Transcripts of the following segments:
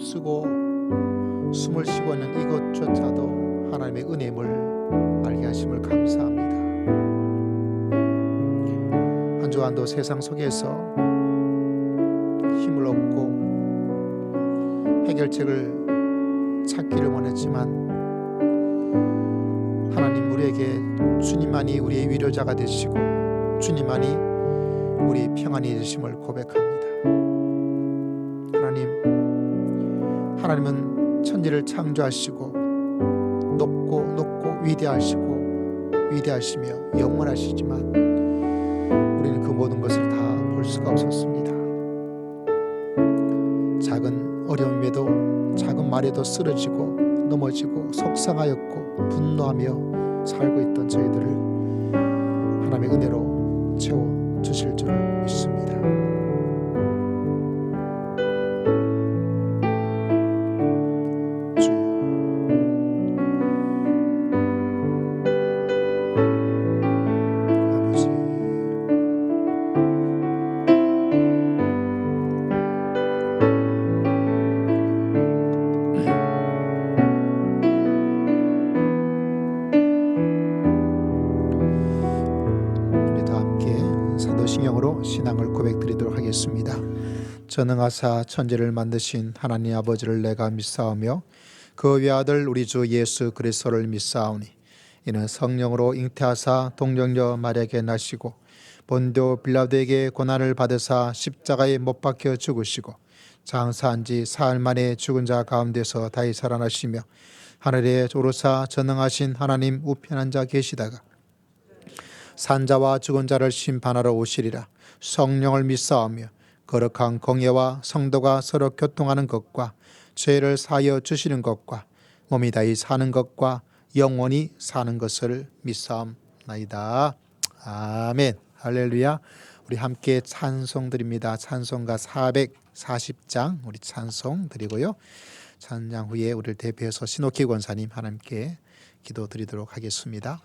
숨쓰고 숨을 쉬고 있는 이것조차도 하나님의 은혜임을 알게 하심을 감사합니다. 한 주간도 세상 속에서 힘을 얻고 해결책을 찾기를 원했지만 하나님 우리에게 주님만이 우리의 위로자가 되시고 주님만이 우리 평안이 되심을 고백합니다. 하나님은 천지를 창조하시고 높고 위대하시며 영원하시지만 우리는 그 모든 것을 다 볼 수가 없었습니다. 작은 어려움에도 작은 말에도 쓰러지고 넘어지고 속상하였고 분노하며 살고 있던 저희들을 하나님의 은혜로 채워주실 줄 믿습니다. 신앙으로 신앙을 고백드리도록 하겠습니다. 전능하사 천지를 만드신 하나님 아버지를 내가 믿사오며 그 외아들 우리 주 예수 그리스도를 믿사오니 이는 성령으로 잉태하사 동정녀 마리아에게 나시고 본디오 빌라도에게 고난을 받으사 십자가에 못 박혀 죽으시고 장사한 지 사흘 만에 죽은 자 가운데서 다시 살아나시며 하늘에 오르사 전능하신 하나님 우편 앉아 계시다가 산자와 죽은 자를 심판하러 오시리라. 성령을 믿사오며 거룩한 공예와 성도가 서로 교통하는 것과 죄를 사하여 주시는 것과 몸이 다시 사는 것과 영원히 사는 것을 믿사옵나이다. 아멘. 할렐루야. 우리 함께 찬송 드립니다. 찬송가 440장 우리 찬송 드리고요. 찬양 후에 우리를 대표해서 신옥희 권사님 하나님께 기도 드리도록 하겠습니다.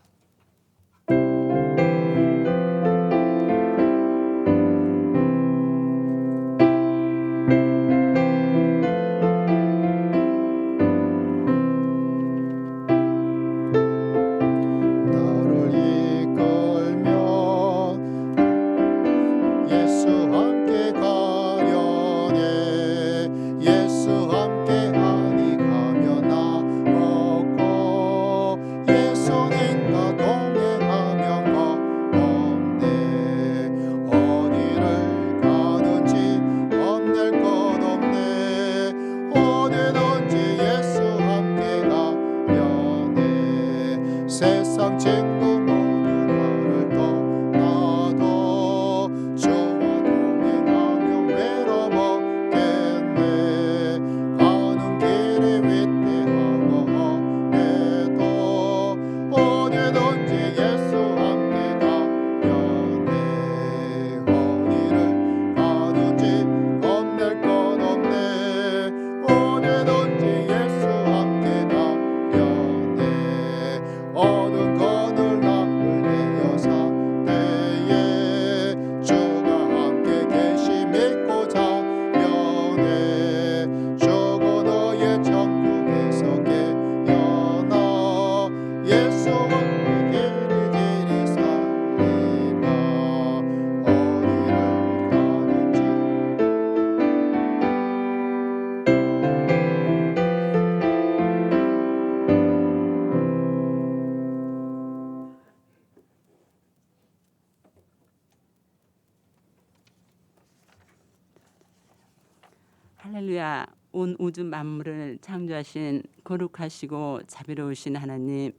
할렐루야. 온 우주 만물을 창조하신 거룩하시고 자비로우신 하나님,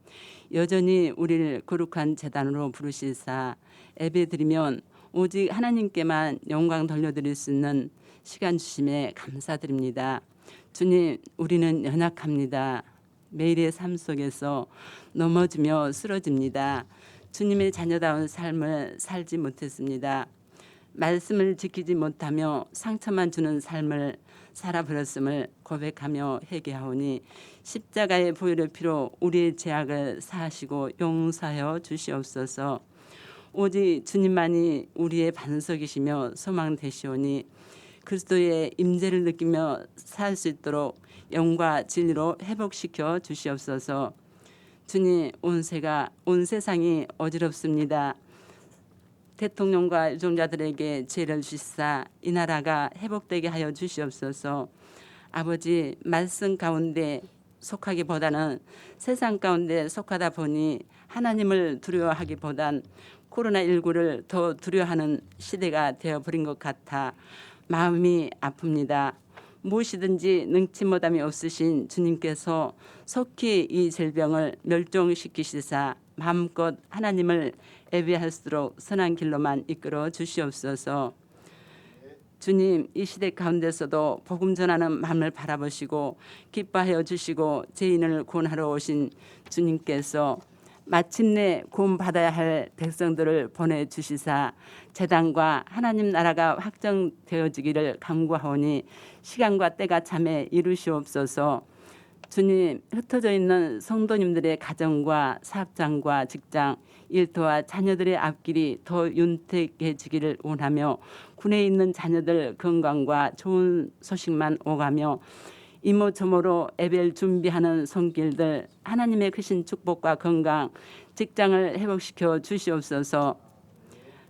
여전히 우리를 거룩한 제단으로 부르시사 예배드리면 오직 하나님께만 영광 돌려드릴 수 있는 시간 주심에 감사드립니다. 주님, 우리는 연약합니다. 매일의 삶 속에서 넘어지며 쓰러집니다. 주님의 자녀다운 삶을 살지 못했습니다. 말씀을 지키지 못하며 상처만 주는 삶을 살아버렸음을 고백하며 회개하오니 십자가의 보혈의 피로 우리의 죄악을 사하시고 용서하여 주시옵소서. 오직 주님만이 우리의 반석이시며 소망 되시오니 그리스도의 임재를 느끼며 살 수 있도록 영과 진리로 회복시켜 주시옵소서. 주님, 온 세상이 어지럽습니다. 대통령과 유종자들에게 죄를 주시사 이 나라가 회복되게 하여 주시옵소서. 아버지, 말씀 가운데 속하기보다는 세상 가운데 속하다 보니 하나님을 두려워하기보단 코로나19를 더 두려워하는 시대가 되어버린 것 같아 마음이 아픕니다. 무엇이든지 능치 못함이 없으신 주님께서 속히 이 질병을 멸종시키시사 마음껏 하나님을 예배할수록 선한 길로만 이끌어 주시옵소서. 주님, 이 시대 가운데서도 복음 전하는 마음을 바라보시고 기뻐하여 주시고 죄인을 구원하러 오신 주님께서 마침내 구원받아야 할 백성들을 보내주시사 재단과 하나님 나라가 확정되어지기를 간구하오니 시간과 때가 참에 이루시옵소서. 주님, 흩어져 있는 성도님들의 가정과 사업장과 직장, 일터와 자녀들의 앞길이 더 윤택해지기를 원하며 군에 있는 자녀들 건강과 좋은 소식만 오가며 이모저모로 예배를 준비하는 손길들 하나님의 크신 축복과 건강, 직장을 회복시켜 주시옵소서.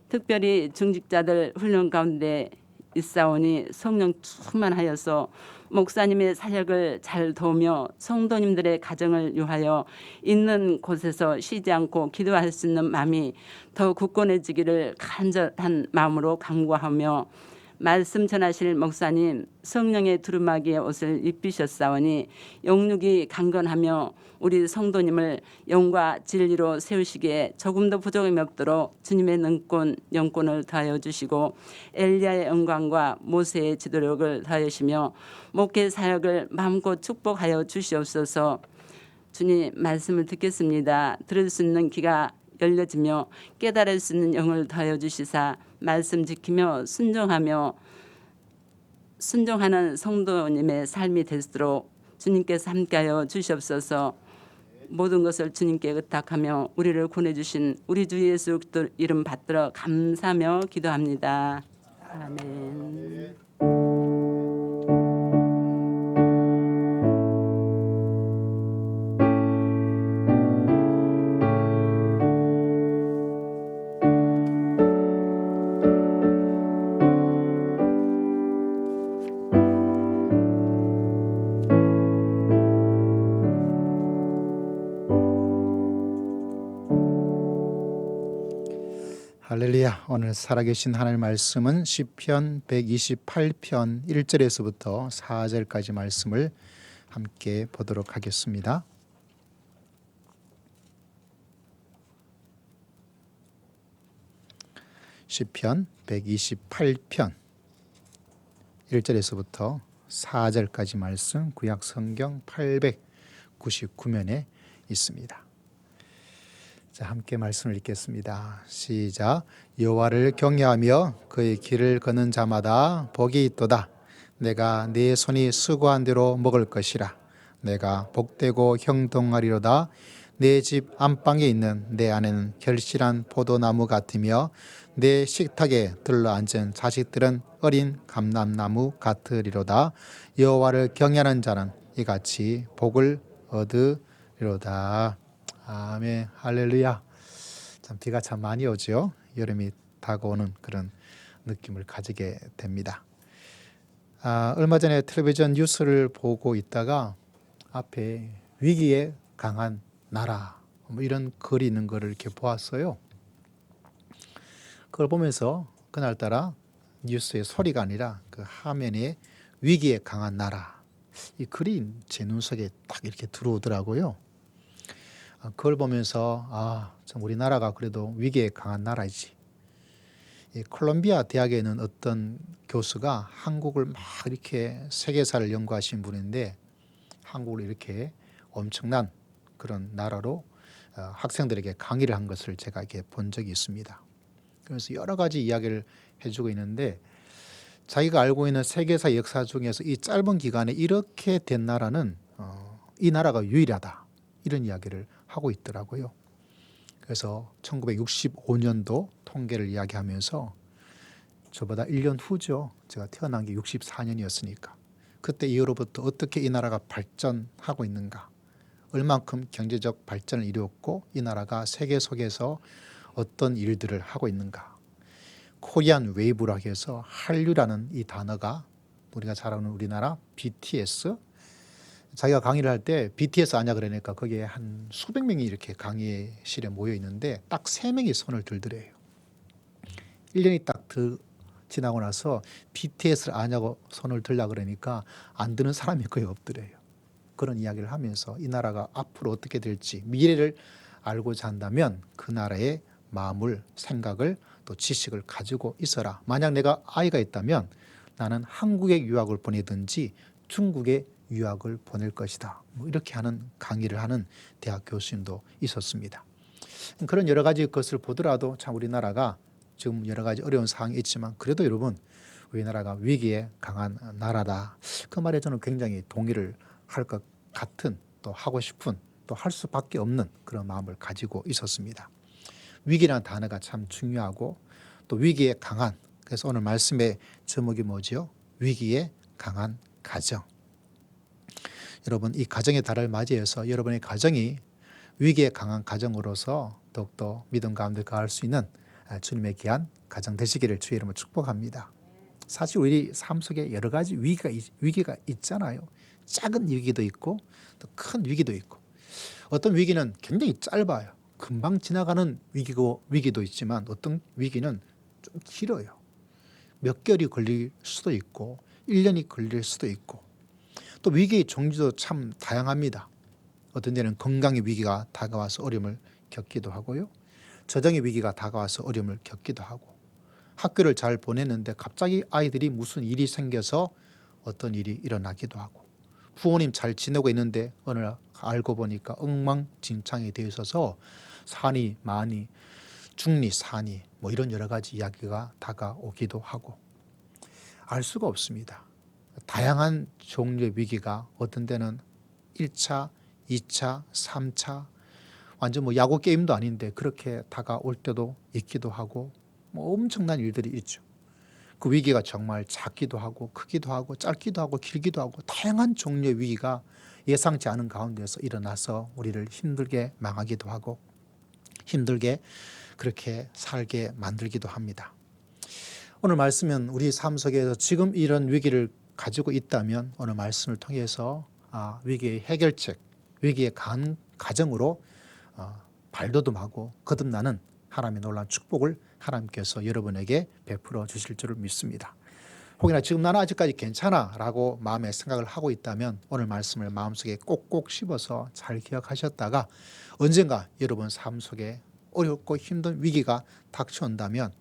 특별히 중직자들 훈련 가운데 있사오니 성령 충만하여서 목사님의 사역을 잘 도우며 성도님들의 가정을 위하여 있는 곳에서 쉬지 않고 기도할 수 있는 마음이 더 굳건해지기를 간절한 마음으로 간구하며 말씀 전하실 목사님 성령의 두루마기의 옷을 입히셨사오니 영육이 강건하며 우리 성도님을 영과 진리로 세우시기에 조금도 부족함이 없도록 주님의 영권을 더하여 주시고 엘리야의 영광과 모세의 지도력을 더하시며 목회 사역을 마음껏 축복하여 주시옵소서. 주님, 말씀을 듣겠습니다. 들을 수 있는 귀가 열려지며 깨달을 수 있는 영을 더하여 주시사 말씀 지키며 순종하는 성도님의 삶이 될수록 주님께서 함께하여 주시옵소서. 모든 것을 주님께 의탁하며 우리를 구원해 주신 우리 주 예수 그리스도 이름 받들어 감사하며 기도합니다. 아멘. 할렐루야. 오늘 살아계신 하나님의 말씀은 시편 128편 1절에서부터 4절까지 말씀을 함께 보도록 하겠습니다. 시편 128편 1절에서부터 4절까지 말씀 구약 성경 899면에 있습니다. 자, 함께 말씀을 읽겠습니다. 시작. 여호와를 경외하며 그의 길을 걷는 자마다 복이 있도다. 내가 내 손이 수고한 대로 먹을 것이라. 내가 복되고 형통하리로다. 내 집 안방에 있는 내 아내는 결실한 포도나무 같으며 내 식탁에 들러앉은 자식들은 어린 감람나무 같으리로다. 여호와를 경외하는 자는 이같이 복을 얻으리로다. 아멘. 할렐루야. 참 비가 참 많이 오죠. 여름이 다가오는 그런 느낌을 가지게 됩니다. 얼마 전에 텔레비전 뉴스를 보고 있다가 앞에 위기에 강한 나라 뭐 이런 글이 있는 거를 이렇게 보았어요. 그걸 보면서 그날따라 뉴스의 소리가 아니라 그 화면에 위기에 강한 나라 이 글이 제 눈속에 딱 이렇게 들어오더라고요. 그걸 보면서 참 우리나라가 그래도 위기에 강한 나라이지. 이 콜롬비아 대학에 있는 어떤 교수가 한국을 막 이렇게 세계사를 연구하신 분인데 한국을 이렇게 엄청난 그런 나라로 학생들에게 강의를 한 것을 제가 이렇게 본 적이 있습니다. 그래서 여러 가지 이야기를 해주고 있는데 자기가 알고 있는 세계사 역사 중에서 이 짧은 기간에 이렇게 된 나라는 이 나라가 유일하다. 이런 이야기를 하고 있더라고요. 그래서 1965년도 통계를 이야기하면서 저보다 1년 후죠. 제가 태어난 게 64년이었으니까. 그때 이후로부터 어떻게 이 나라가 발전하고 있는가, 얼만큼 경제적 발전을 이루었고 이 나라가 세계 속에서 어떤 일들을 하고 있는가. 코리안 웨이브라고 해서 한류라는 이 단어가 우리가 잘 아는 우리나라 BTS, 자기가 강의를 할 때 BTS 아냐 그러니까 거기에 한 수백 명이 이렇게 강의실에 모여 있는데 딱 3명이 손을 들더래요. 1년이 딱 지나고 나서 BTS를 아냐고 손을 들라 그러니까 안 드는 사람이 거의 없더래요. 그런 이야기를 하면서 이 나라가 앞으로 어떻게 될지 미래를 알고자 한다면 그 나라의 마음을, 생각을, 또 지식을 가지고 있어라. 만약 내가 아이가 있다면 나는 한국에 유학을 보내든지 중국에 유학을 보낼 것이다. 뭐 이렇게 하는 강의를 하는 대학 교수님도 있었습니다. 그런 여러 가지 것을 보더라도 참 우리나라가 지금 여러 가지 어려운 상황이 있지만 그래도 여러분 우리나라가 위기에 강한 나라다. 그 말에 저는 굉장히 동의를 할 것 같은, 또 하고 싶은, 또 할 수밖에 없는 그런 마음을 가지고 있었습니다. 위기라는 단어가 참 중요하고 또 위기에 강한, 그래서 오늘 말씀의 제목이 뭐죠? 위기에 강한 가정. 여러분 이 가정의 달을 맞이해서 여러분의 가정이 위기에 강한 가정으로서 더욱더 믿음 가운데 가할 수 있는 주님의 귀한 가정 되시기를 주의 이름으로 축복합니다. 사실 우리 삶 속에 여러 가지 위기가 있잖아요. 작은 위기도 있고 또 큰 위기도 있고, 어떤 위기는 굉장히 짧아요. 금방 지나가는 위기도 있지만 어떤 위기는 좀 길어요. 몇 개월이 걸릴 수도 있고 1년이 걸릴 수도 있고, 또 위기의 종류도 참 다양합니다. 어떤 데는 건강의 위기가 다가와서 어려움을 겪기도 하고요. 재정의 위기가 다가와서 어려움을 겪기도 하고, 학교를 잘 보냈는데 갑자기 아이들이 무슨 일이 생겨서 어떤 일이 일어나기도 하고, 부모님 잘 지내고 있는데 어느 날 알고 보니까 엉망진창이 되어 있어서 산이 많이 중리 산이 뭐 이런 여러 가지 이야기가 다가오기도 하고, 알 수가 없습니다. 다양한 종류의 위기가 어떤 데는 1차, 2차, 3차, 완전 뭐 야구 게임도 아닌데 그렇게 다가올 때도 있기도 하고, 뭐 엄청난 일들이 있죠. 그 위기가 정말 작기도 하고 크기도 하고 짧기도 하고 길기도 하고 다양한 종류의 위기가 예상치 않은 가운데서 일어나서 우리를 힘들게 망하기도 하고 힘들게 그렇게 살게 만들기도 합니다. 오늘 말씀은 우리 삶 속에서 지금 이런 위기를 가지고 있다면 오늘 말씀을 통해서 위기의 해결책, 위기의 강한 가정으로 발돋움하고 거듭나는 하나님의 놀라운 축복을 하나님께서 여러분에게 베풀어 주실 줄을 믿습니다. 혹여나 지금 나는 아직까지 괜찮아 라고 마음에 생각을 하고 있다면 오늘 말씀을 마음속에 꼭꼭 씹어서 잘 기억하셨다가 언젠가 여러분 삶 속에 어렵고 힘든 위기가 닥쳐온다면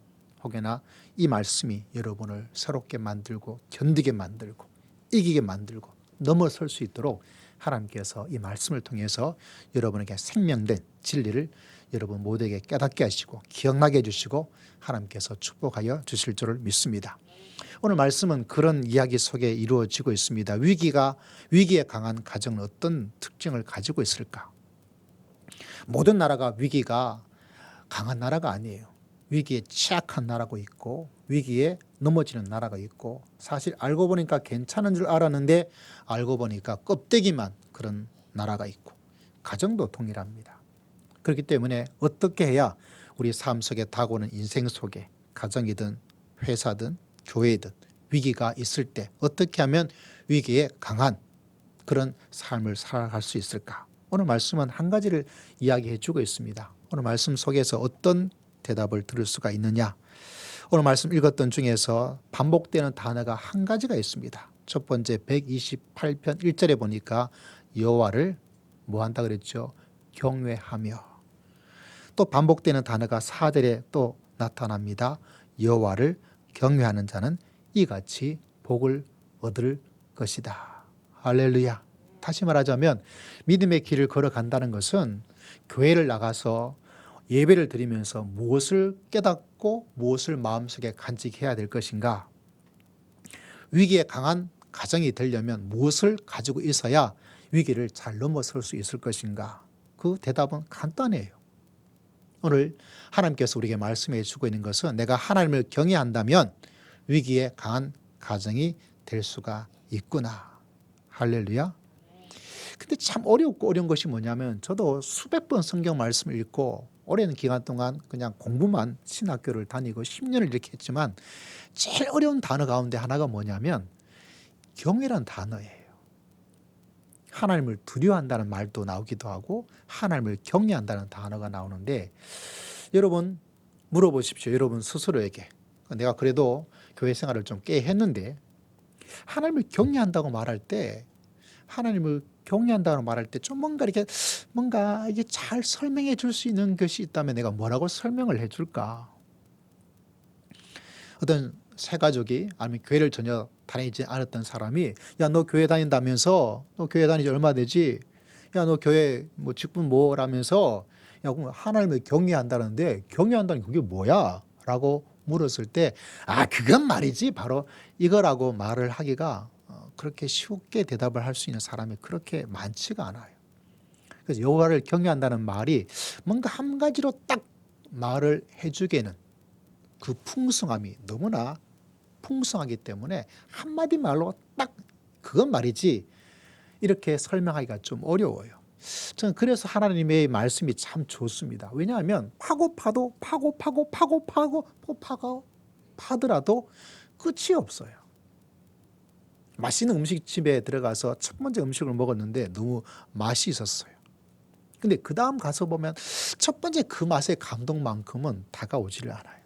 혹여나 이 말씀이 여러분을 새롭게 만들고 견디게 만들고 이기게 만들고 넘어설 수 있도록 하나님께서 이 말씀을 통해서 여러분에게 생명된 진리를 여러분 모두에게 깨닫게 하시고 기억나게 해주시고 하나님께서 축복하여 주실 줄을 믿습니다. 오늘 말씀은 그런 이야기 속에 이루어지고 있습니다. 위기에 강한 가정은 어떤 특징을 가지고 있을까? 모든 나라가 위기가 강한 나라가 아니에요. 위기에 취약한 나라가 있고 위기에 넘어지는 나라가 있고, 사실 알고 보니까 괜찮은 줄 알았는데 알고 보니까 껍데기만 그런 나라가 있고, 가정도 동일합니다. 그렇기 때문에 어떻게 해야 우리 삶 속에 다가오는 인생 속에 가정이든 회사든 교회든 위기가 있을 때 어떻게 하면 위기에 강한 그런 삶을 살아갈 수 있을까? 오늘 말씀은 한 가지를 이야기해 주고 있습니다. 오늘 말씀 속에서 어떤 대답을 들을 수가 있느냐? 오늘 말씀 읽었던 중에서 반복되는 단어가 한 가지가 있습니다. 첫 번째 128편 1절에 보니까 여호와를 뭐 한다 그랬죠? 경외하며. 또 반복되는 단어가 4절에 또 나타납니다. 여호와를 경외하는 자는 이같이 복을 얻을 것이다. 할렐루야. 다시 말하자면 믿음의 길을 걸어간다는 것은 교회를 나가서 예배를 드리면서 무엇을 깨닫고 무엇을 마음속에 간직해야 될 것인가, 위기에 강한 가정이 되려면 무엇을 가지고 있어야 위기를 잘 넘어설 수 있을 것인가, 그 대답은 간단해요. 오늘 하나님께서 우리에게 말씀해 주고 있는 것은 내가 하나님을 경외한다면 위기에 강한 가정이 될 수가 있구나. 할렐루야. 근데 참 어렵고 어려운 것이 뭐냐면 저도 수백 번 성경 말씀을 읽고 오랜 기간 동안 그냥 공부만 신학교를 다니고 10년을 이렇게 했지만 제일 어려운 단어 가운데 하나가 뭐냐면 경외란 단어예요. 하나님을 두려워한다는 말도 나오기도 하고 하나님을 경외한다는 단어가 나오는데 여러분 물어보십시오. 여러분 스스로에게. 내가 그래도 교회 생활을 좀 꽤 했는데 하나님을 경외한다고 말할 때 하나님을 경외한다고 말할 때 좀 뭔가 이게 잘 설명해 줄 수 있는 것이 있다면 내가 뭐라고 설명을 해 줄까? 어떤 새 가족이 아니면 교회를 전혀 다니지 않았던 사람이 야, 너 교회 다닌다면서? 너 교회 다니지 얼마 되지? 야, 너 교회 뭐 직분 뭐라면서? 야, 그럼 하나님을 경외한다는데 경외한다는 그게 뭐야? 라고 물었을 때 그건 말이지 바로 이거라고 말을 하기가 그렇게 쉽게 대답을 할 수 있는 사람이 그렇게 많지가 않아요. 그래서 여호와를 경외한다는 말이 뭔가 한 가지로 딱 말을 해주기에는 그 풍성함이 너무나 풍성하기 때문에 한마디 말로 딱 그건 말이지 이렇게 설명하기가 좀 어려워요. 저는 그래서 하나님의 말씀이 참 좋습니다. 왜냐하면 파더라도 끝이 없어요. 맛있는 음식집에 들어가서 첫 번째 음식을 먹었는데 너무 맛이 있었어요. 근데 그 다음 가서 보면 첫 번째 그 맛의 감동만큼은 다가오지를 않아요.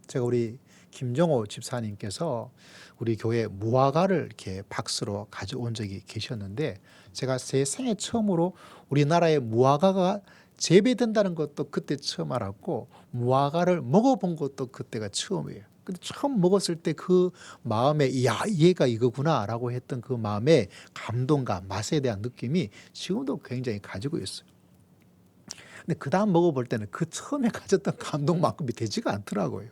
제가 우리 김정호 집사님께서 우리 교회 무화과를 이렇게 박스로 가져온 적이 계셨는데 제가 제 생애 처음으로 우리나라에 무화과가 재배된다는 것도 그때 처음 알았고 무화과를 먹어본 것도 그때가 처음이에요. 근데 처음 먹었을 때 그 마음에 야, 얘가 이거구나 라고 했던 그 마음의 감동과 맛에 대한 느낌이 지금도 굉장히 가지고 있어요. 근데 그 다음 먹어볼 때는 그 처음에 가졌던 감동만큼이 되지가 않더라고요.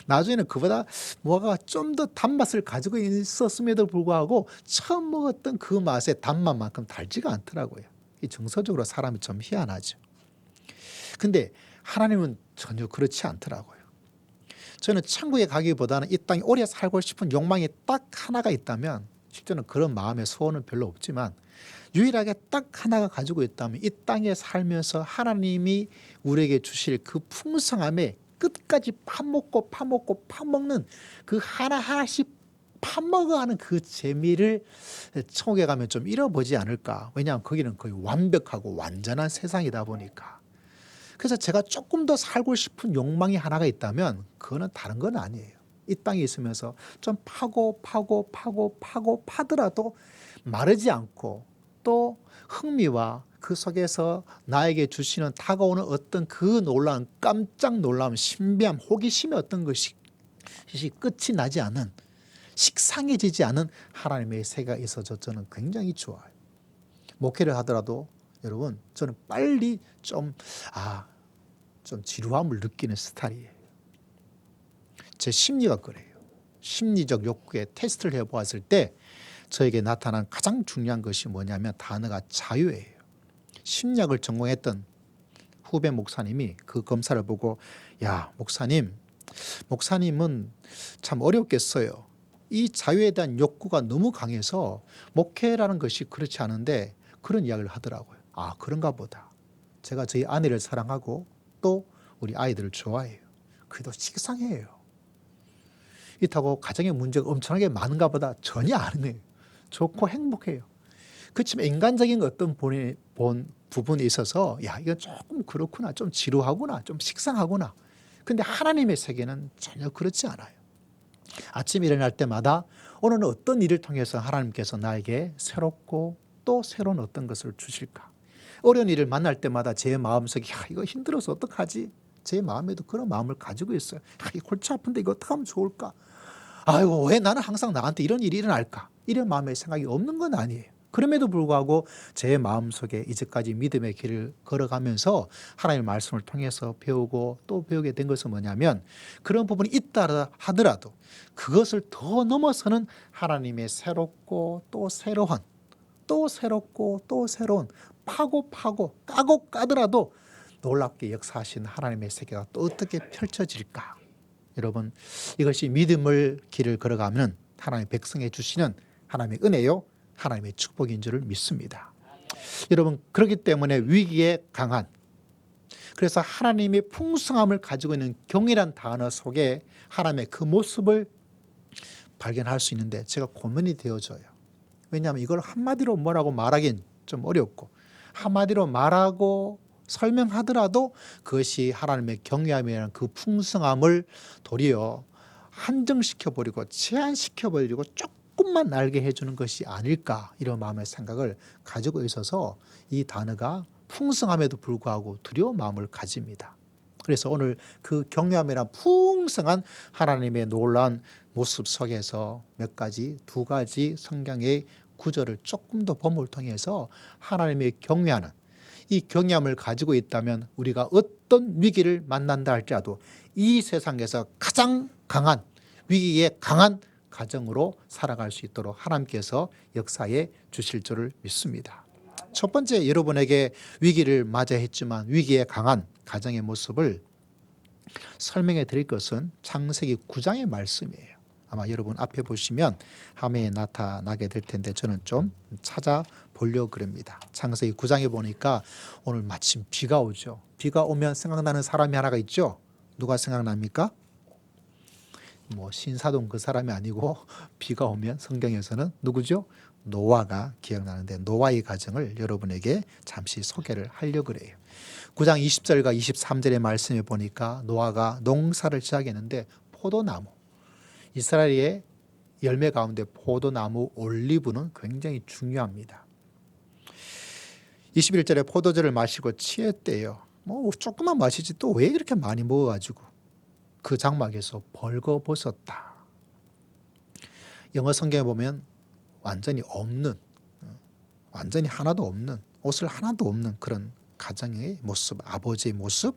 나중에는 그보다 무화과가 좀 더 단맛을 가지고 있었음에도 불구하고 처음 먹었던 그 맛의 단맛만큼 달지가 않더라고요. 이 정서적으로 사람이 좀 희한하죠. 근데 하나님은 전혀 그렇지 않더라고요. 저는 천국에 가기보다는 이 땅에 오래 살고 싶은 욕망이 딱 하나가 있다면 실제는 그런 마음의 소원은 별로 없지만 유일하게 딱 하나가 가지고 있다면 이 땅에 살면서 하나님이 우리에게 주실 그 풍성함에 끝까지 파먹는 그 하나하나씩 파먹어가는 그 재미를 천국에 가면 좀 잃어보지 않을까. 왜냐하면 거기는 거의 완벽하고 완전한 세상이다 보니까. 그래서 제가 조금 더 살고 싶은 욕망이 하나가 있다면 그거는 다른 건 아니에요. 이 땅에 있으면서 좀 파더라도 마르지 않고 또 흥미와 그 속에서 나에게 주시는 다가오는 어떤 그 놀라운 깜짝 놀라움, 신비함, 호기심의 어떤 것이 끝이 나지 않은 식상해지지 않은 하나님의 세계가 있어서 저는 굉장히 좋아요. 목회를 하더라도 여러분 저는 빨리 좀 지루함을 느끼는 스타일이에요. 제 심리가 그래요. 심리적 욕구에 테스트를 해보았을 때 저에게 나타난 가장 중요한 것이 뭐냐면 단어가 자유예요. 심리학을 전공했던 후배 목사님이 그 검사를 보고 야, 목사님은 참 어렵겠어요. 이 자유에 대한 욕구가 너무 강해서 목회라는 것이 그렇지 않은데 그런 이야기를 하더라고요. 그런가 보다. 제가 저희 아내를 사랑하고 또 우리 아이들을 좋아해요. 그래도 식상해요. 이렇다고 가정에 문제가 엄청나게 많은가 보다 전혀 아니에요. 좋고 행복해요. 그렇지만 인간적인 어떤 부분에 있어서 이건 조금 그렇구나, 좀 지루하구나, 좀 식상하구나. 근데 하나님의 세계는 전혀 그렇지 않아요. 아침에 일어날 때마다 오늘은 어떤 일을 통해서 하나님께서 나에게 새롭고 또 새로운 어떤 것을 주실까. 어려운 일을 만날 때마다 제 마음속에 이거 힘들어서 어떡하지? 제 마음에도 그런 마음을 가지고 있어요. 이 골치 아픈데 이거 어떻게 하면 좋을까? 아이고 왜 나는 항상 나한테 이런 일이 일어날까? 이런 마음의 생각이 없는 건 아니에요. 그럼에도 불구하고 제 마음속에 이제까지 믿음의 길을 걸어가면서 하나님의 말씀을 통해서 배우고 또 배우게 된 것은 뭐냐면 그런 부분이 있다 하더라도 그것을 더 넘어서는 하나님의 새롭고 또 새로운 또 새롭고 또 새로운 파고 까고 까더라도 놀랍게 역사하신 하나님의 세계가 또 어떻게 펼쳐질까. 여러분, 이것이 믿음을 길을 걸어가면 하나님의 백성에 주시는 하나님의 은혜요, 하나님의 축복인 줄을 믿습니다. 여러분, 그렇기 때문에 위기에 강한, 그래서 하나님의 풍성함을 가지고 있는 경이란 단어 속에 하나님의 그 모습을 발견할 수 있는데 제가 고민이 되어져요. 왜냐하면 이걸 한마디로 뭐라고 말하긴 좀 어렵고, 한마디로 말하고 설명하더라도 그것이 하나님의 경외함이라는 그 풍성함을 도리어 한정시켜버리고 제한시켜버리고 조금만 알게 해주는 것이 아닐까, 이런 마음의 생각을 가지고 있어서 이 단어가 풍성함에도 불구하고 두려운 마음을 가집니다. 그래서 오늘 그 경외함이란 풍성한 하나님의 놀라운 모습 속에서 두 가지 성경의 구절을 조금 더 본문을 통해서 하나님의 경외하는, 이 경외함을 가지고 있다면 우리가 어떤 위기를 만난다 할지라도 이 세상에서 가장 강한, 위기에 강한 가정으로 살아갈 수 있도록 하나님께서 역사해 주실 줄을 믿습니다. 첫 번째, 여러분에게 위기를 맞이했지만 위기에 강한 가정의 모습을 설명해 드릴 것은 창세기 9장의 말씀이에요. 아마 여러분 앞에 보시면 화면에 나타나게 될 텐데 저는 좀 찾아보려고 그럽니다. 창세기 9장에 보니까 오늘 마침 비가 오죠. 비가 오면 생각나는 사람이 하나가 있죠. 누가 생각납니까? 신사동 그 사람이 아니고 비가 오면 성경에서는 누구죠? 노아가 기억나는데 노아의 가정을 여러분에게 잠시 소개를 하려고 그래요. 9장 20절과 23절의 말씀에 보니까 노아가 농사를 시작했는데 포도나무, 이스라엘의 열매 가운데 포도나무 올리브는 굉장히 중요합니다. 21절에 포도주를 마시고 취했대요. 조금만 마시지 또 왜 그렇게 많이 먹어가지고 그 장막에서 벌거벗었다. 영어 성경에 보면 완전히 하나도 없는, 옷을 하나도 없는 그런 가정의 모습, 아버지의 모습.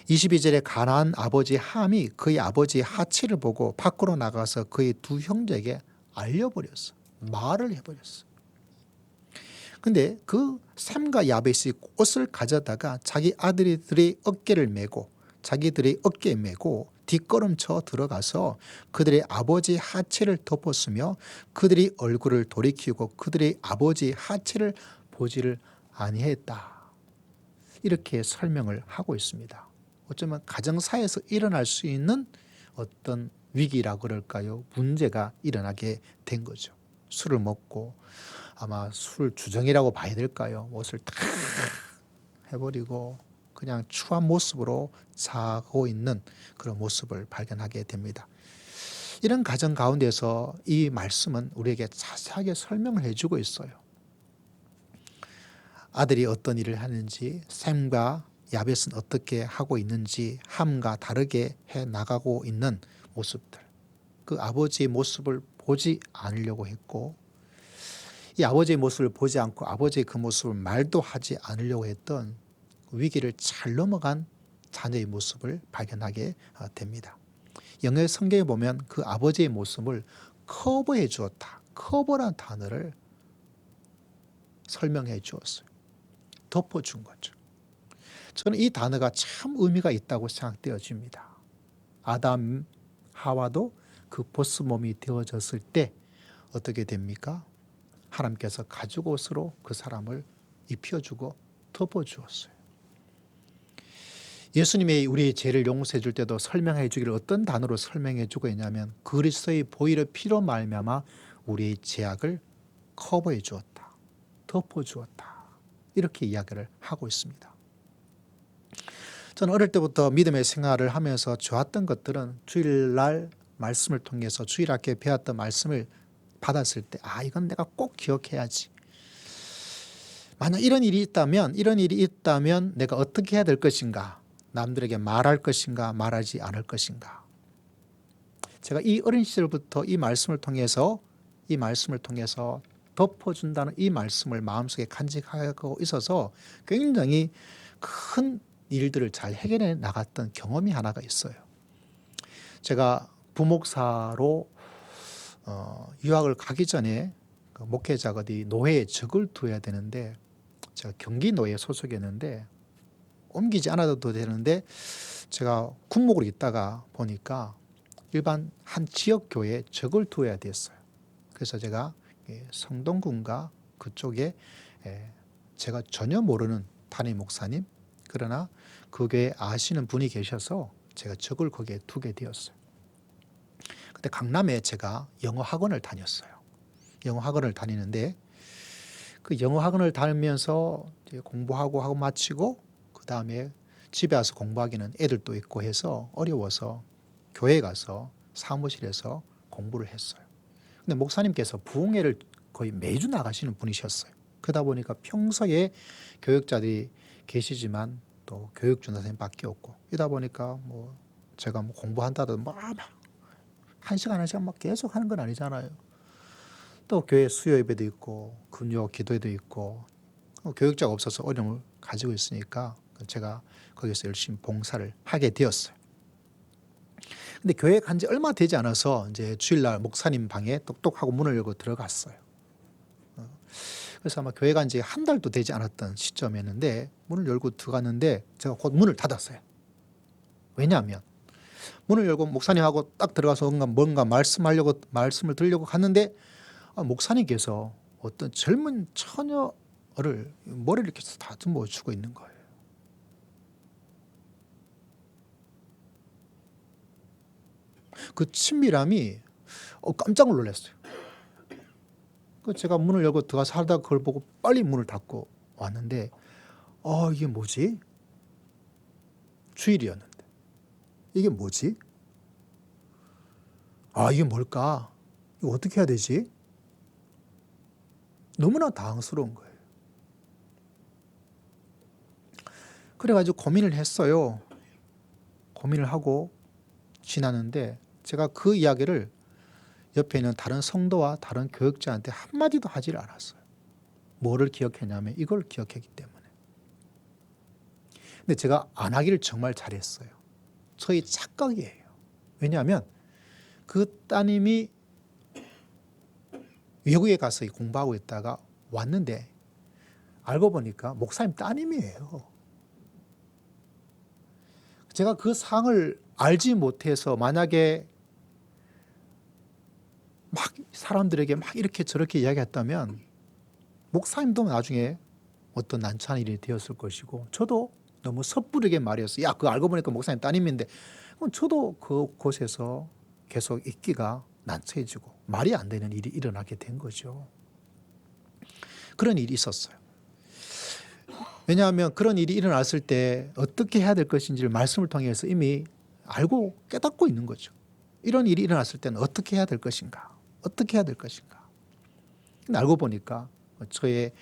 22절에 가나안 아버지 함이 그의 아버지의 하체를 보고 밖으로 나가서 그의 두 형제에게 알려버렸어. 말을 해버렸어. 근데 그 셈과 야벳이 옷을 가져다가 자기들의 어깨에 메고 뒷걸음쳐 들어가서 그들의 아버지 하체를 덮었으며 그들이 얼굴을 돌이키고 그들의 아버지 하체를 보지를 아니했다. 이렇게 설명을 하고 있습니다. 어쩌면 가정사에서 일어날 수 있는 어떤 위기라고 그럴까요? 문제가 일어나게 된 거죠. 술을 먹고, 아마 술 주정이라고 봐야 될까요? 옷을 탁 해버리고 그냥 추한 모습으로 자고 있는 그런 모습을 발견하게 됩니다. 이런 가정 가운데서 이 말씀은 우리에게 자세하게 설명을 해주고 있어요. 아들이 어떤 일을 하는지, 셈과 야벳은 어떻게 하고 있는지, 함과 다르게 해 나가고 있는 모습들, 그 아버지의 모습을 보지 않으려고 했고, 이 아버지의 모습을 보지 않고 아버지의 그 모습을 말도 하지 않으려고 했던 위기를 잘 넘어간 자녀의 모습을 발견하게 됩니다. 영어 성경에 보면 그 아버지의 모습을 커버해 주었다. 커버란 단어를 설명해 주었어요. 덮어준 거죠. 저는 이 단어가 참 의미가 있다고 생각되어집니다. 아담, 하와도 그 보스 몸이 되어졌을 때 어떻게 됩니까? 하나님께서 가죽옷으로 그 사람을 입혀주고 덮어주었어요. 예수님이 우리의 죄를 용서해 줄 때도 설명해 주기를 어떤 단어로 설명해 주고 있냐면 그리스도의 보혈의 피로 말미암아 우리의 죄악을 커버해 주었다. 덮어 주었다. 이렇게 이야기를 하고 있습니다. 저는 어릴 때부터 믿음의 생활을 하면서 좋았던 것들은 주일날 말씀을 통해서 주일학교에 배웠던 말씀을 받았을 때 이건 내가 꼭 기억해야지. 만약 이런 일이 있다면 내가 어떻게 해야 될 것인가? 남들에게 말할 것인가? 말하지 않을 것인가? 제가 이 어린 시절부터 이 말씀을 통해서 덮어준다는 이 말씀을 마음속에 간직하고 있어서 굉장히 큰 일들을 잘 해결해 나갔던 경험이 하나가 있어요. 제가 부목사로 유학을 가기 전에 그 목회자가 어디 노회에 적을 두어야 되는데 제가 경기 노회에 소속이었는데 옮기지 않아도 되는데 제가 군목으로 있다가 보니까 일반 한 지역 교회에 적을 두어야 됐어요. 그래서 제가 성동군가 그쪽에 제가 전혀 모르는 담임 목사님, 그러나 그 교회 아시는 분이 계셔서 제가 적을 거기에 두게 되었어요. 근데 강남에 제가 영어 학원을 다녔어요. 영어 학원을 다니는데 그 영어 학원을 다니면서 이제 공부하고 하고 마치고 그 다음에 집에 와서 공부하기는 애들도 있고 해서 어려워서 교회에 가서 사무실에서 공부를 했어요. 근데 목사님께서 부흥회를 거의 매주 나가시는 분이셨어요. 그러다 보니까 평소에 교육자들이 계시지만 또 교육준사 선생님밖에 없고, 이러다 보니까 뭐 제가 뭐 공부한다도 막 한 시간 막 계속 하는 건 아니잖아요. 또 교회 수요 예배도 있고 금요 기도회도 있고 교육자가 없어서 어려움을 가지고 있으니까 제가 거기서 열심히 봉사를 하게 되었어요. 근데 교회 간 지 얼마 되지 않아서 이제 주일날 목사님 방에 똑똑하고 문을 열고 들어갔어요. 그래서 아마 교회 간 지 한 달도 되지 않았던 시점이었는데 문을 열고 들어갔는데 제가 곧 문을 닫았어요. 왜냐하면 문을 열고 목사님하고 딱 들어가서 뭔가 말씀을 들으려고 갔는데 목사님께서 어떤 젊은 처녀를 머리를 이렇게 다듬어 주고 있는 거예요. 그 친밀함이 깜짝 놀랐어요. 제가 문을 열고 들어가서 하다가 그걸 보고 빨리 문을 닫고 왔는데 이게 뭐지? 주일이었는데 이게 뭐지? 이게 뭘까? 이거 어떻게 해야 되지? 너무나 당황스러운 거예요. 그래가지고 고민을 했어요. 고민을 하고 지나는데 제가 그 이야기를 옆에 있는 다른 성도와 다른 교육자한테 한마디도 하질 않았어요. 뭐를 기억했냐면 이걸 기억했기 때문에. 근데 제가 안 하기를 정말 잘했어요. 저희 착각이에요. 왜냐하면 그 따님이 외국에 가서 공부하고 있다가 왔는데 알고 보니까 목사님 따님이에요. 제가 그 상을 알지 못해서 만약에 막 사람들에게 막 이렇게 저렇게 이야기했다면 목사님도 나중에 어떤 난처한 일이 되었을 것이고 저도 너무 섣부르게 말했어요. 야, 그거 알고 보니까 목사님 따님인데 그럼 저도 그곳에서 계속 있기가 난처해지고 말이 안 되는 일이 일어나게 된 거죠. 그런 일이 있었어요. 왜냐하면 그런 일이 일어났을 때 어떻게 해야 될 것인지를 말씀을 통해서 이미 알고 깨닫고 있는 거죠. 이런 일이 일어났을 때는 어떻게 해야 될 것인가? 어떻게 해야 될 것인가? 근데 알고 보니까 저의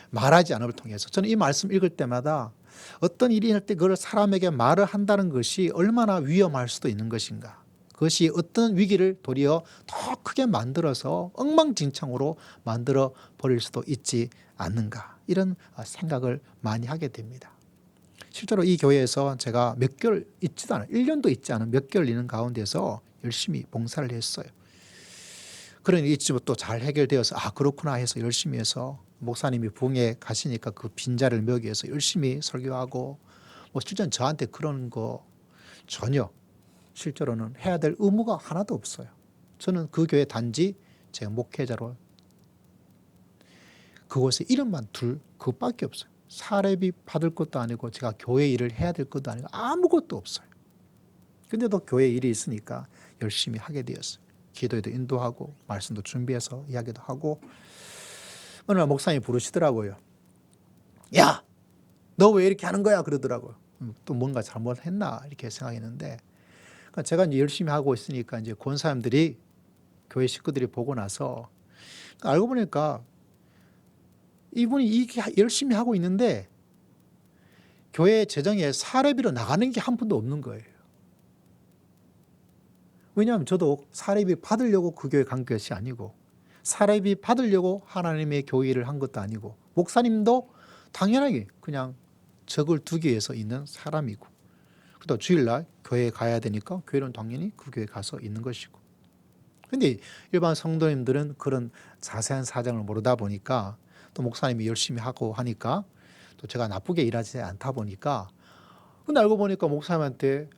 말하지 않음을 통해서 저는 이 말씀 읽을 때마다 어떤 일이 일어날 때 그걸 사람에게 말을 한다는 것이 얼마나 위험할 수도 있는 것인가? 그것이 어떤 위기를 도리어 더 크게 만들어서 엉망진창으로 만들어 버릴 수도 있지 않는가? 이런 생각을 많이 하게 됩니다. 실제로 이 교회에서 제가 몇 개월 있지도 않아요. 1년도 있지 않은 몇 개월 있는 가운데서 열심히 봉사를 했어요. 그런 일이 있지만 또 잘 해결되어서 그렇구나 해서 열심히 해서 목사님이 부흥회 가시니까 그 빈자리를 메우기 위해서 열심히 설교하고 뭐 실제로 저한테 그런 거 전혀 실제로는 해야 될 의무가 하나도 없어요. 저는 그 교회 단지 제가 목회자로 그곳에 이름만 둘 그것밖에 없어요. 사례비 받을 것도 아니고 제가 교회 일을 해야 될 것도 아니고 아무것도 없어요. 근데도 교회 일이 있으니까 열심히 하게 되었어요. 기도에도 인도하고 말씀도 준비해서 이야기도 하고 어느 날 목사님이 부르시더라고요. 야, 너 왜 이렇게 하는 거야? 그러더라고요. 또 뭔가 잘못했나 이렇게 생각했는데 제가 이제 열심히 하고 있으니까 이제 권사님들이 교회 식구들이 보고 나서 알고 보니까 이분이 이렇게 열심히 하고 있는데 교회 재정에 사례비로 나가는 게 한 푼도 없는 거예요. 왜냐하면 저도 사례비 받으려고 그 교회 간 것이 아니고 사례비 받으려고 하나님의 교회 일을 한 것도 아니고 목사님도 당연하게 그냥 적을 두기 위해서 있는 사람이고 또 주일날 교회에 가야 되니까 교회는 당연히 그 교회에 가서 있는 것이고 근데 일반 성도님들은 그런 자세한 사정을 모르다 보니까 또 목사님이 열심히 하고 하니까 또 제가 나쁘게 일하지 않다 보니까 근데 알고 보니까 목사님한테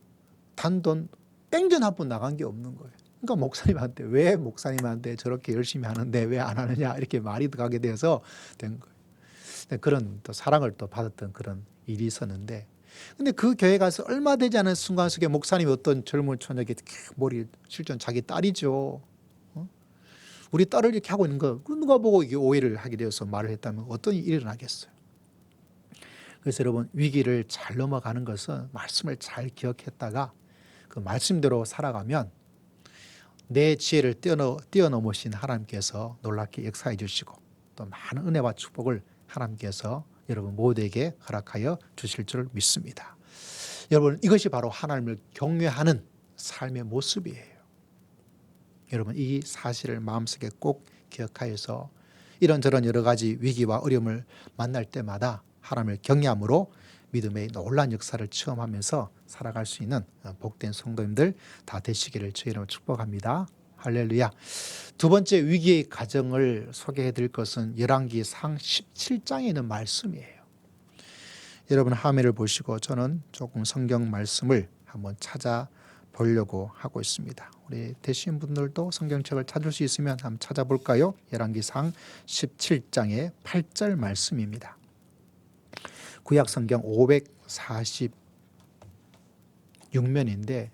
단돈 땡전 한 푼 나간 게 없는 거예요. 그러니까 목사님한테 왜 목사님한테 저렇게 열심히 하는데 왜 안 하느냐 이렇게 말이 가게 되어서 된 거예요. 그런 또 사랑을 또 받았던 그런 일이 있었는데, 근데 그 교회 가서 얼마 되지 않은 순간 속에 목사님이 어떤 젊은 처녀에게 머리 실전 자기 딸이죠. 우리 딸을 이렇게 하고 있는 거 누가 보고 이게 오해를 하게 되어서 말을 했다면 어떤 일이 일어나겠어요. 그래서 여러분, 위기를 잘 넘어가는 것은 말씀을 잘 기억했다가 그 말씀대로 살아가면 내 지혜를 뛰어넘으신 하나님께서 놀랍게 역사해 주시고 또 많은 은혜와 축복을 하나님께서 여러분 모두에게 허락하여 주실 줄 믿습니다. 여러분, 이것이 바로 하나님을 경외하는 삶의 모습이에요. 여러분, 이 사실을 마음속에 꼭 기억하여서 이런저런 여러 가지 위기와 어려움을 만날 때마다 하나님을 경외함으로 믿음의 놀라운 역사를 체험하면서 살아갈 수 있는 복된 성도님들 다 되시기를 주의 이름으로 축복합니다. 할렐루야. 두 번째 위기의 가정을 소개해 드릴 것은 열왕기상 17장에 있는 말씀이에요. 여러분, 화면을 보시고 저는 조금 성경 말씀을 한번 찾아보려고 하고 있습니다. 우리 되신 분들도 성경책을 찾을 수 있으면 한번 찾아볼까요? 열왕기상 17장의 8절 말씀입니다. 구약 성경 546면인데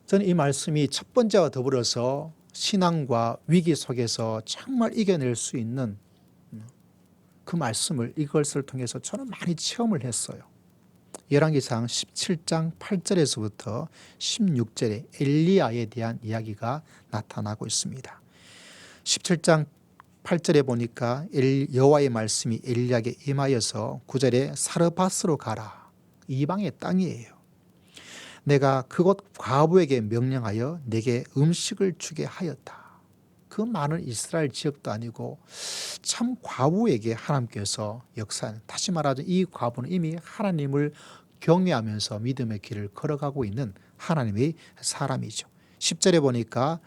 저는 이 말씀이 첫 번째와 더불어서 신앙과 위기 속에서 정말 이겨낼 수 있는 그 말씀을 이것을 통해서 저는 많이 체험을 했어요. 열왕기상 17장 8절에서부터 16절에 엘리야에 대한 이야기가 나타나고 있습니다. 17장 8절에 보니까 여호와의 말씀이 엘리야에게 임하여서 9절에 사르밧으로 가라. 이방의 땅이에요. 내가 그곳 과부에게 명령하여 내게 음식을 주게 하였다. 그 많은 이스라엘 지역도 아니고 참 과부에게 하나님께서 역사하는, 다시 말하자면 이 과부는 이미 하나님을 경외하면서 믿음의 길을 걸어가고 있는 하나님의 사람이죠. 10절에 보니까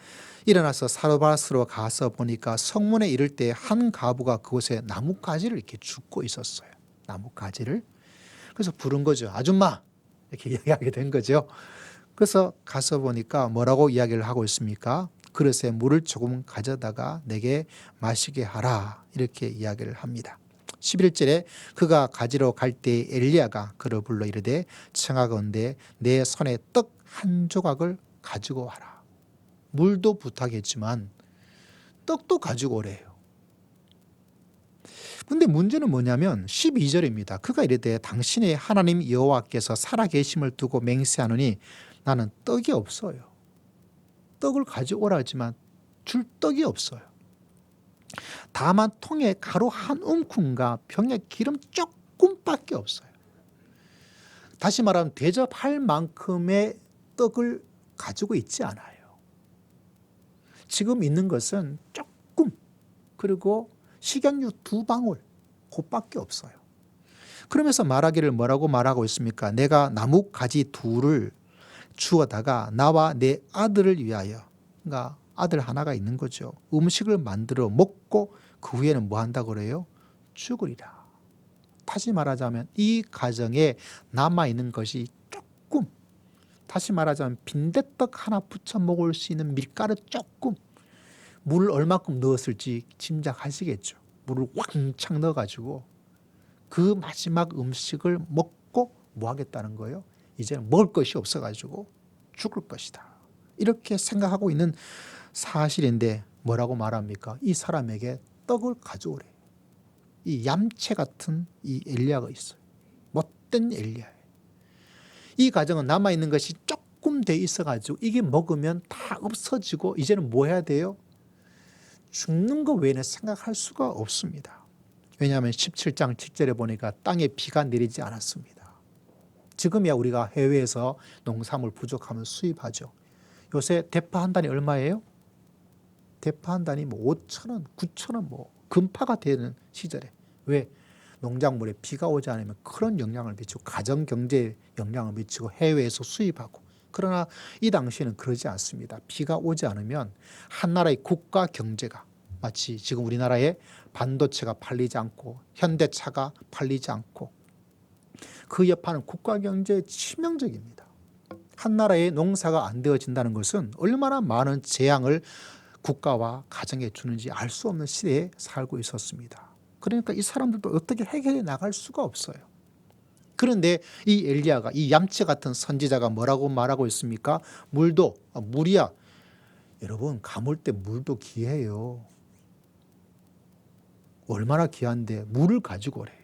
일어나서 사르밧으로 가서 보니까 성문에 이를 때 한 과부가 그곳에 나뭇가지를 이렇게 줍고 있었어요. 나뭇가지를. 그래서 부른 거죠. 아줌마 이렇게 이야기하게 된 거죠. 그래서 가서 보니까 뭐라고 이야기를 하고 있습니까? 그릇에 물을 조금 가져다가 내게 마시게 하라 이렇게 이야기를 합니다. 11절에 그가 가지러 갈 때 엘리야가 그를 불러 이르되 청하건대 내 손에 떡 한 조각을 가지고 와라. 물도 부탁했지만 떡도 가지고 오래요. 근데 문제는 뭐냐면 12절입니다. 그가 이르되 당신의 하나님 여호와께서 살아계심을 두고 맹세하노니 나는 떡이 없어요. 떡을 가져오라 하지만 줄 떡이 없어요. 다만 통에 가루 한 움큼과 병에 기름 조금밖에 없어요. 다시 말하면 대접할 만큼의 떡을 가지고 있지 않아요. 지금 있는 것은 조금, 그리고 식용유 2방울 그밖에 없어요. 그러면서 말하기를 뭐라고 말하고 있습니까? 내가 나뭇가지 2를 주어다가 나와 내 아들을 위하여, 그러니까 아들 하나가 있는 거죠. 음식을 만들어 먹고 그 후에는 뭐 한다고 그래요? 죽으리라. 다시 말하자면 이 가정에 남아있는 것이 조금, 다시 말하자면 빈대떡 하나 부쳐 먹을 수 있는 밀가루 조금, 물을 얼마큼 넣었을지 짐작하시겠죠. 물을 왕창 넣어가지고 그 마지막 음식을 먹고 뭐 하겠다는 거예요? 이제는 먹을 것이 없어가지고 죽을 것이다. 이렇게 생각하고 있는 사실인데 뭐라고 말합니까? 이 사람에게 떡을 가져오래. 이 얌체 같은 이 엘리야가 있어요. 못된 엘리야예요. 이 가정은 남아있는 것이 조금 돼 있어가지고 이게 먹으면 다 없어지고 이제는 뭐 해야 돼요? 죽는 것 외에는 생각할 수가 없습니다. 왜냐하면 17장 7절에 보니까 땅에 비가 내리지 않았습니다. 지금이야 우리가 해외에서 농산물 부족하면 수입하죠. 요새 대파 한 단이 얼마예요? 대파 한 단이 뭐 5,000원, 9,000원 뭐 금파가 되는 시절에. 왜? 농작물에 비가 오지 않으면 그런 영향을 미치고 가정 경제에 영향을 미치고 해외에서 수입하고. 그러나 이 당시에는 그러지 않습니다. 비가 오지 않으면 한 나라의 국가 경제가, 마치 지금 우리나라에 반도체가 팔리지 않고 현대차가 팔리지 않고 그 여파는 국가 경제에 치명적입니다. 한 나라의 농사가 안 되어진다는 것은 얼마나 많은 재앙을 국가와 가정에 주는지 알 수 없는 시대에 살고 있었습니다. 그러니까 이 사람들도 어떻게 해결해 나갈 수가 없어요. 그런데 이 엘리야가, 이 얌체 같은 선지자가 뭐라고 말하고 있습니까? 물이야. 여러분, 가물 때 물도 귀해요. 얼마나 귀한데 물을 가지고 오래요.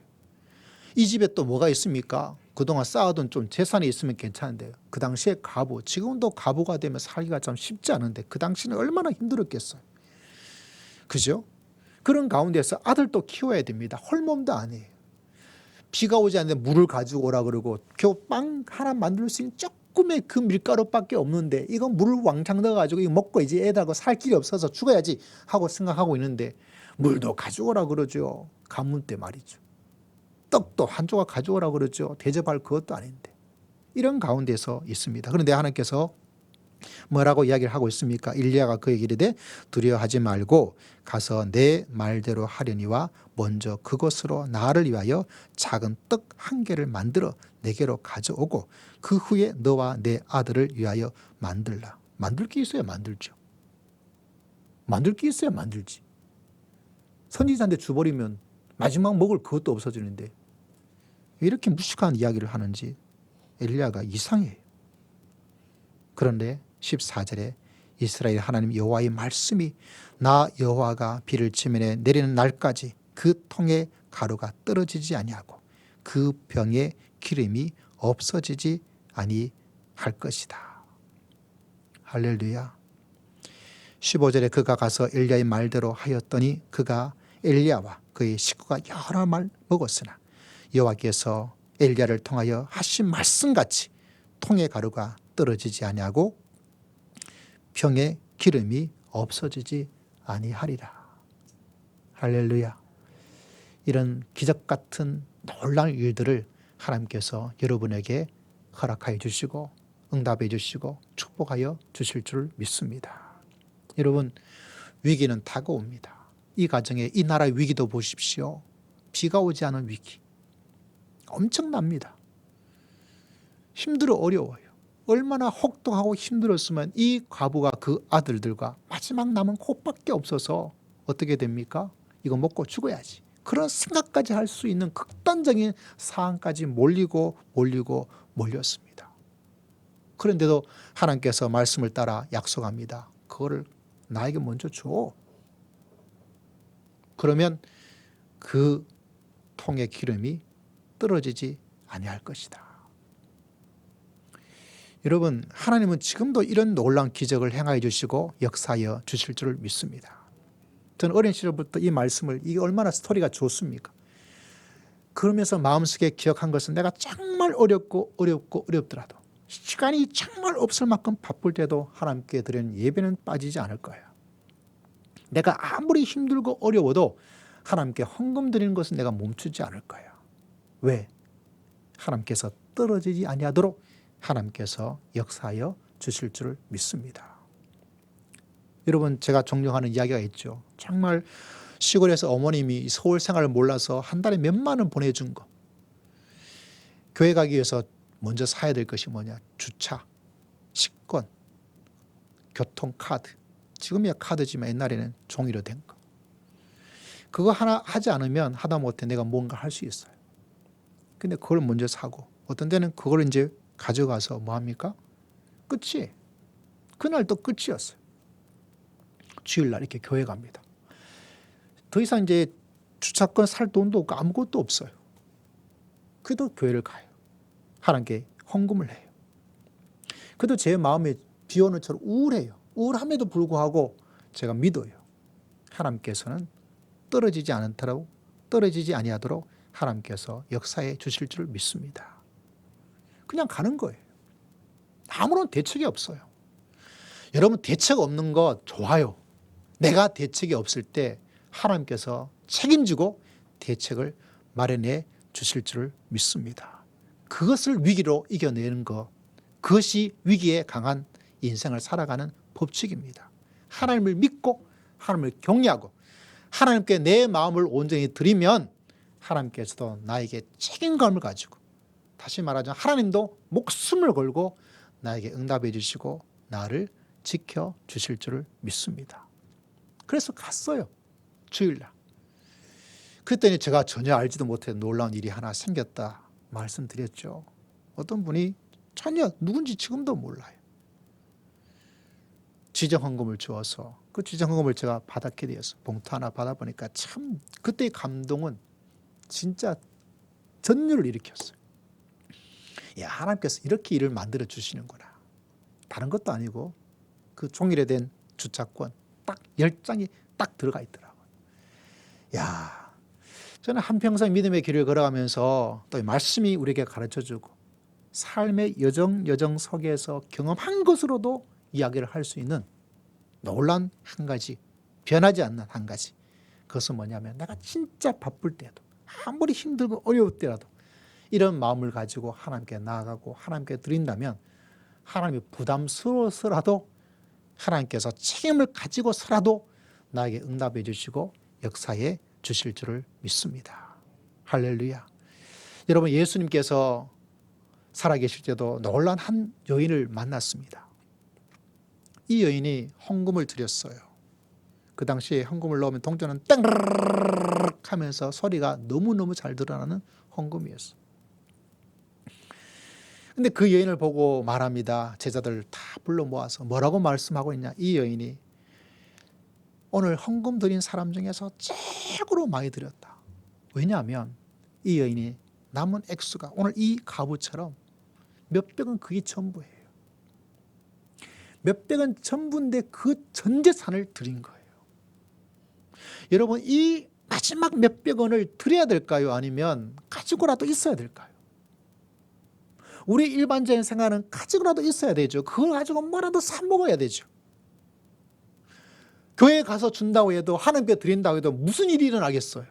이 집에 또 뭐가 있습니까? 그동안 쌓아둔 좀 재산이 있으면 괜찮은데 그 당시에 과부, 지금도 과부가 되면 살기가 참 쉽지 않은데 그 당시는 얼마나 힘들었겠어요. 그죠? 그런 가운데서 아들도 키워야 됩니다. 홀몸도 아니에요. 비가 오지 않는데 물을 가지고 오라 그러고 겨우 빵 하나 만들 수 있는 조금의 그 밀가루밖에 없는데 이건 물을 왕창 넣어가지고 이거 먹고 이제 애들하고 살 길이 없어서 죽어야지 하고 생각하고 있는데 물도 가져오라 그러죠. 가뭄 때 말이죠. 떡도 한 조각 가져오라 그러죠. 대접할 그것도 아닌데. 이런 가운데서 있습니다. 그런데 하나님께서 뭐라고 이야기를 하고 있습니까? 일리야가 그에게 이르되 두려워하지 말고 가서 내 말대로 하려니와 먼저 그것으로 나를 위하여 작은 떡 한 개를 만들어 내게로 가져오고 그 후에 너와 내 아들을 위하여 만들라. 만들 게 있어야 만들죠. 만들 게 있어야 만들지. 선지자한테 줘버리면 마지막 먹을 그것도 없어지는데 왜 이렇게 무식한 이야기를 하는지 엘리야가 이상해요. 그런데 14절에 이스라엘 하나님 여호와의 말씀이 나 여호와가 비를 지면에 내리는 날까지 그 통에 가루가 떨어지지 아니하고 그 병에 기름이 없어지지 아니할 것이다. 할렐루야. 15절에 그가 가서 엘리야의 말대로 하였더니 그가 엘리야와 그의 식구가 여러 말 먹었으나 여호와께서 엘리야를 통하여 하신 말씀같이 통의 가루가 떨어지지 아니하고 병에 기름이 없어지지 아니하리라. 할렐루야. 이런 기적 같은 놀라운 일들을 하나님께서 여러분에게 허락하여 주시고 응답해 주시고 축복하여 주실 줄 믿습니다. 여러분, 위기는 다가옵니다. 이 가정에 이 나라 위기도 보십시오. 비가 오지 않은 위기 엄청납니다. 힘들어 어려워요. 얼마나 혹독하고 힘들었으면 이 과부가 그 아들들과 마지막 남은 콧밖에 없어서 어떻게 됩니까? 이거 먹고 죽어야지. 그런 생각까지 할 수 있는 극단적인 상황까지 몰렸습니다. 그런데도 하나님께서 말씀을 따라 약속합니다. 그거를 나에게 먼저 줘. 그러면 그 통의 기름이 떨어지지 아니할 것이다. 여러분, 하나님은 지금도 이런 놀라운 기적을 행하여 주시고 역사하여 주실 줄 믿습니다. 저는 어린 시절부터 이 말씀을, 이게 얼마나 스토리가 좋습니까? 그러면서 마음속에 기억한 것은 내가 정말 어렵더라도 시간이 정말 없을 만큼 바쁠 때도 하나님께 드리는 예배는 빠지지 않을 거예요. 내가 아무리 힘들고 어려워도 하나님께 헌금 드리는 것은 내가 멈추지 않을 거예요. 왜? 하나님께서 떨어지지 아니하도록 하나님께서 역사하여 주실 줄 믿습니다. 여러분, 제가 존경하는 이야기가 있죠. 정말 시골에서 어머님이 서울 생활을 몰라서 한 달에 몇만 원 보내준 거. 교회 가기 위해서 먼저 사야 될 것이 뭐냐? 주차, 식권, 교통카드. 지금이야 카드지만 옛날에는 종이로 된 거. 그거 하나 하지 않으면 하다못해 내가 뭔가 할 수 있어요. 근데 그걸 먼저 사고 어떤 데는 그걸 이제 가져가서 뭐 합니까? 끝이. 그날 또 끝이었어요. 주일날 이렇게 교회 갑니다. 더 이상 이제 주차권 살 돈도 없고 아무것도 없어요. 그래도 교회를 가요. 하나님께 헌금을 해요. 그래도 제 마음이 비 오는 처럼 우울해요. 우울함에도 불구하고 제가 믿어요. 하나님께서는 떨어지지 아니하도록 하나님께서 역사해 주실 줄 믿습니다. 그냥 가는 거예요. 아무런 대책이 없어요. 여러분, 대책 없는 거 좋아요. 내가 대책이 없을 때 하나님께서 책임지고 대책을 마련해 주실 줄 믿습니다. 그것을 위기로 이겨내는 것, 그것이 위기에 강한 인생을 살아가는 법칙입니다. 하나님을 믿고 하나님을 경외하고 하나님께 내 마음을 온전히 드리면 하나님께서도 나에게 책임감을 가지고, 다시 말하자면 하나님도 목숨을 걸고 나에게 응답해 주시고 나를 지켜주실 줄을 믿습니다. 그래서 갔어요. 주일날. 그랬더니 제가 전혀 알지도 못해 놀라운 일이 하나 생겼다 말씀드렸죠. 어떤 분이 전혀 누군지 지금도 몰라요. 지정헌금을 주어서 그 지정헌금을 제가 받았게 되어서 봉투 하나 받아보니까 참 그때의 감동은 진짜 전율을 일으켰어요. 야, 하나님께서 이렇게 일을 만들어 주시는구나. 다른 것도 아니고 그 종일에 된 주차권 딱 10장이 딱 들어가 있더라고요. 야, 저는 한평생 믿음의 길을 걸어가면서 또 말씀이 우리에게 가르쳐주고 삶의 여정 속에서 경험한 것으로도 이야기를 할 수 있는 놀란 한 가지, 변하지 않는 한 가지. 그것은 뭐냐면 내가 진짜 바쁠 때도 아무리 힘들고 어려울 때라도 이런 마음을 가지고 하나님께 나아가고 하나님께 드린다면 하나님이 부담스러워서라도 하나님께서 책임을 가지고서라도 나에게 응답해 주시고 역사해 주실 줄을 믿습니다. 할렐루야. 여러분, 예수님께서 살아계실 때도 놀란 한 여인을 만났습니다. 이 여인이 헌금을 드렸어요. 그 당시에 헌금을 넣으면 동전은 땡 하면서 소리가 너무너무 잘 드러나는 헌금이었어요. 근데 그 여인을 보고 말합니다. 제자들 다 불러 모아서 뭐라고 말씀하고 있냐. 이 여인이 오늘 헌금 드린 사람 중에서 최고로 많이 드렸다. 왜냐하면 이 여인이 남은 액수가 오늘 이 가부처럼 몇백은 그게 전부예요. 몇백은 전부인데 그 전 재산을 드린 거예요. 여러분, 이 마지막 몇백 원을 드려야 될까요? 아니면 가지고라도 있어야 될까요? 우리 일반적인 생활은 가지고라도 있어야 되죠. 그걸 가지고 뭐라도 사 먹어야 되죠. 교회에 가서 준다고 해도 하나님께 드린다고 해도 무슨 일이 일어나겠어요?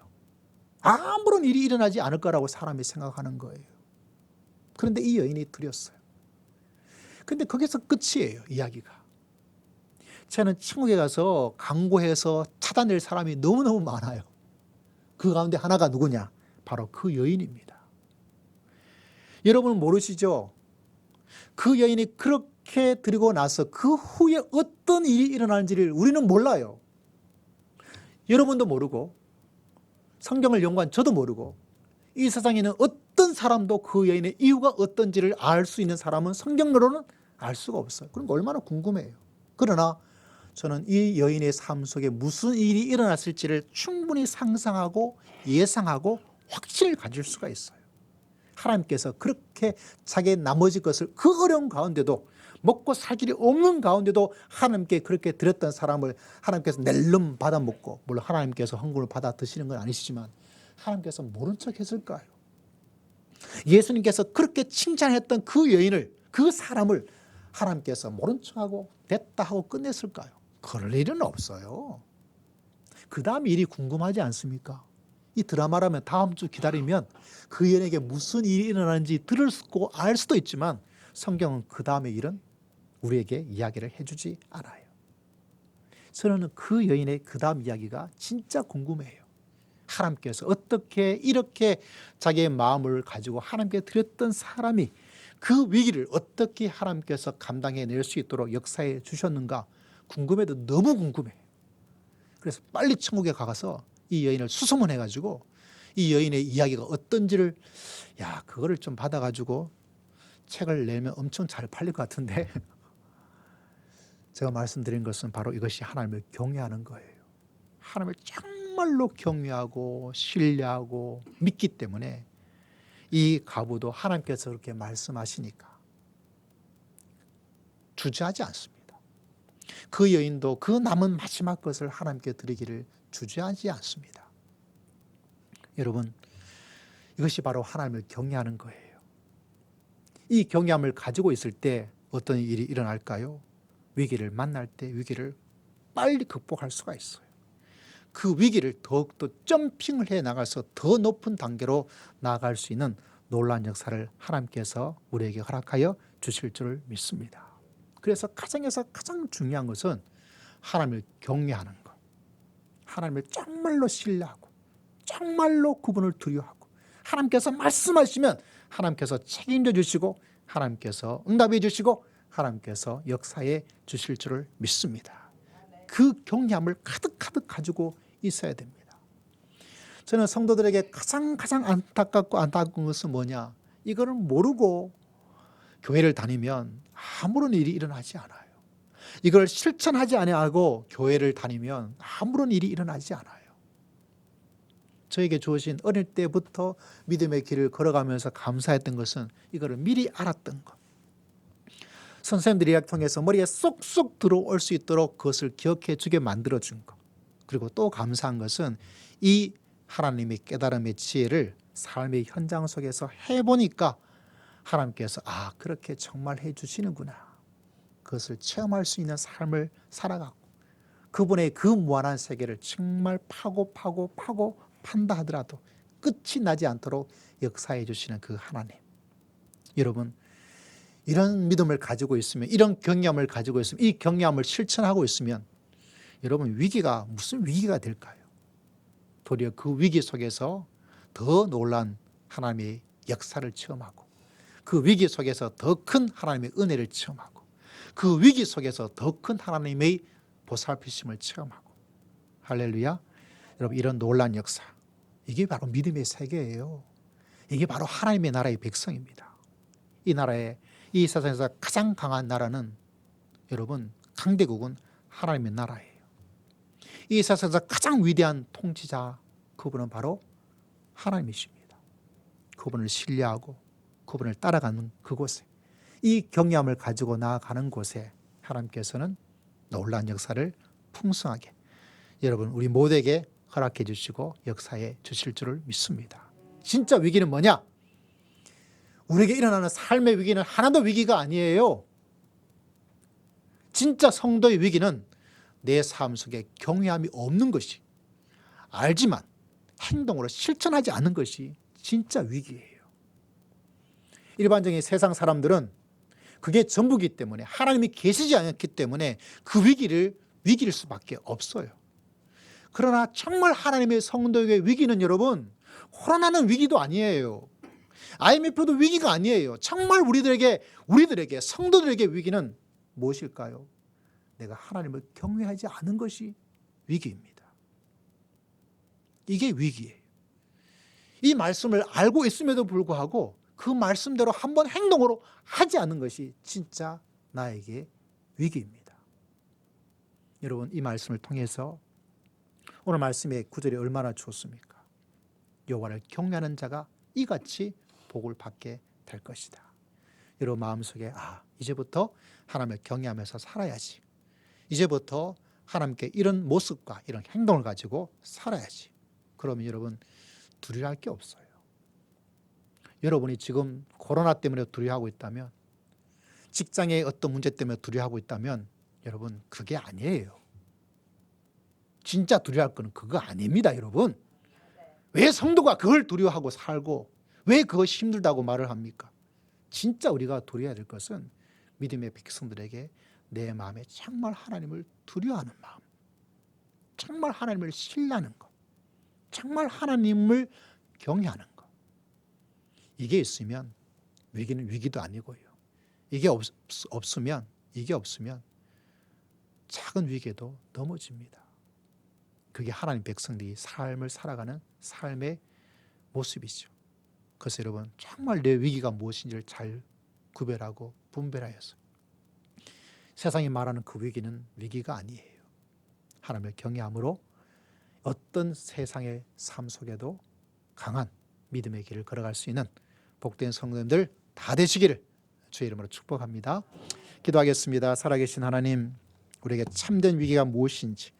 아무런 일이 일어나지 않을 거라고 사람이 생각하는 거예요. 그런데 이 여인이 드렸어요. 그런데 거기서 끝이에요, 이야기가. 저는 천국에 가서 강구해서 찾아낼 사람이 너무너무 많아요. 그 가운데 하나가 누구냐? 바로 그 여인입니다. 여러분 모르시죠? 그 여인이 그렇게 드리고 나서 그 후에 어떤 일이 일어나는지를 우리는 몰라요. 여러분도 모르고 성경을 연구한 저도 모르고 이 세상에는 어떤 사람도 그 여인의 이유가 어떤지를 알 수 있는 사람은 성경으로는 알 수가 없어요. 그럼 얼마나 궁금해요. 그러나 저는 이 여인의 삶 속에 무슨 일이 일어났을지를 충분히 상상하고 예상하고 확신을 가질 수가 있어요. 하나님께서 그렇게 자기의 나머지 것을 그 어려운 가운데도 먹고 살 길이 없는 가운데도 하나님께 그렇게 드렸던 사람을 하나님께서 낼름 받아 먹고, 물론 하나님께서 헌금을 받아 드시는 건 아니시지만 하나님께서 모른 척 했을까요? 예수님께서 그렇게 칭찬했던 그 여인을, 그 사람을 하나님께서 모른 척하고 됐다 하고 끝냈을까요? 그럴 일은 없어요. 그 다음 일이 궁금하지 않습니까? 이 드라마라면 다음 주 기다리면 그 여인에게 무슨 일이 일어나는지 들을 수고 알 수도 있지만 성경은 그 다음의 일은 우리에게 이야기를 해주지 않아요. 저는 그 여인의 그 다음 이야기가 진짜 궁금해요. 하나님께서 어떻게 이렇게 자기의 마음을 가지고 하나님께 드렸던 사람이 그 위기를 어떻게 하나님께서 감당해낼 수 있도록 역사해 주셨는가 궁금해도 너무 궁금해요. 그래서 빨리 천국에 가서 이 여인을 수소문해가지고 이 여인의 이야기가 어떤지를 그거를 좀 받아가지고 책을 내면 엄청 잘 팔릴 것 같은데 제가 말씀드린 것은 바로 이것이 하나님을 경외하는 거예요. 하나님을 정말로 경외하고 신뢰하고 믿기 때문에 이 가부도 하나님께서 그렇게 말씀하시니까 주저하지 않습니다. 그 여인도 그 남은 마지막 것을 하나님께 드리기를 주저하지 않습니다. 여러분, 이것이 바로 하나님을 경외하는 거예요. 이 경외함을 가지고 있을 때 어떤 일이 일어날까요? 위기를 만날 때 위기를 빨리 극복할 수가 있어요. 그 위기를 더욱더 점핑을 해 나가서 더 높은 단계로 나아갈 수 있는 놀라운 역사를 하나님께서 우리에게 허락하여 주실 줄을 믿습니다. 그래서 가정에서 가장 중요한 것은 하나님을 경외하는 것. 하나님을 정말로 신뢰하고 정말로 그분을 두려워하고 하나님께서 말씀하시면 하나님께서 책임져 주시고 하나님께서 응답해 주시고 하나님께서 역사해 주실 줄을 믿습니다. 그 경외함을 가득 가지고 있어야 됩니다. 저는 성도들에게 가장 안타까운 것은 뭐냐? 이거를 모르고 교회를 다니면 아무런 일이 일어나지 않아요. 이걸 실천하지 아니하고 교회를 다니면 아무런 일이 일어나지 않아요. 저에게 주어진 어릴 때부터 믿음의 길을 걸어가면서 감사했던 것은 이거를 미리 알았던 것. 선생님들이 이야기 통해서 머리에 쏙쏙 들어올 수 있도록 그것을 기억해 주게 만들어준 것. 그리고 또 감사한 것은 이 하나님의 깨달음의 지혜를 삶의 현장 속에서 해보니까 하나님께서 그렇게 정말 해주시는구나. 그것을 체험할 수 있는 삶을 살아가고 그분의 그 무한한 세계를 정말 파고 판다 하더라도 끝이 나지 않도록 역사해 주시는 그 하나님. 여러분, 이런 믿음을 가지고 있으면, 이런 경외함을 가지고 있으면, 이 경외함을 실천하고 있으면 여러분 위기가 무슨 위기가 될까요? 도리어 그 위기 속에서 더 놀란 하나님의 역사를 체험하고 그 위기 속에서 더 큰 하나님의 은혜를 체험하고 그 위기 속에서 더 큰 하나님의 보살피심을 체험하고 할렐루야. 여러분 이런 놀란 역사, 이게 바로 믿음의 세계예요. 이게 바로 하나님의 나라의 백성입니다. 이 나라에, 이 세상에서 가장 강한 나라는 여러분 강대국은 하나님의 나라예요. 이 세상에서 가장 위대한 통치자, 그분은 바로 하나님이십니다. 그분을 신뢰하고 그분을 따라가는 그곳에, 이 경외함을 가지고 나아가는 곳에 하나님께서는 놀라운 역사를 풍성하게 여러분 우리 모두에게 허락해 주시고 역사해 주실 줄을 믿습니다. 진짜 위기는 뭐냐? 우리에게 일어나는 삶의 위기는 하나도 위기가 아니에요. 진짜 성도의 위기는 내 삶 속에 경외함이 없는 것이, 알지만 행동으로 실천하지 않는 것이 진짜 위기예요. 일반적인 세상 사람들은 그게 전부기 때문에, 하나님이 계시지 않았기 때문에 그 위기일 수밖에 없어요. 그러나 정말 하나님의 성도에게 위기는 여러분 코로나는 위기도 아니에요. IMF도 위기가 아니에요. 정말 우리들에게 성도들에게 위기는 무엇일까요? 내가 하나님을 경외하지 않은 것이 위기입니다. 이게 위기예요. 이 말씀을 알고 있음에도 불구하고 그 말씀대로 한번 행동으로 하지 않는 것이 진짜 나에게 위기입니다. 여러분 이 말씀을 통해서 오늘 말씀의 구절이 얼마나 좋습니까? 여호와를 경외하는 자가 이같이 복을 받게 될 것이다. 여러분 마음속에 이제부터 하나님을 경외하면서 살아야지. 이제부터 하나님께 이런 모습과 이런 행동을 가지고 살아야지. 그러면 여러분 두려워할 게 없어요. 여러분이 지금 코로나 때문에 두려워하고 있다면, 직장의 어떤 문제 때문에 두려워하고 있다면 여러분 그게 아니에요. 진짜 두려워할 거는 그거 아닙니다. 여러분 왜 성도가 그걸 두려워하고 살고 왜 그것이 힘들다고 말을 합니까? 진짜 우리가 두려워해야 될 것은 믿음의 백성들에게 내 마음에 정말 하나님을 두려워하는 마음, 정말 하나님을 신뢰하는 것, 정말 하나님을 경외하는 것. 이게 있으면 위기는 위기도 아니고요. 이게 없으면 작은 위기에도 넘어집니다. 그게 하나님 백성들이 삶을 살아가는 삶의 모습이죠. 그래서 여러분 정말 내 위기가 무엇인지를 잘 구별하고 분별하여서 세상이 말하는 그 위기는 위기가 아니에요. 하나님을 경외함으로 어떤 세상의 삶 속에도 강한 믿음의 길을 걸어갈 수 있는 복된 성도님들 다 되시기를 주의 이름으로 축복합니다. 기도하겠습니다. 살아계신 하나님, 우리에게 참된 위기가 무엇인지,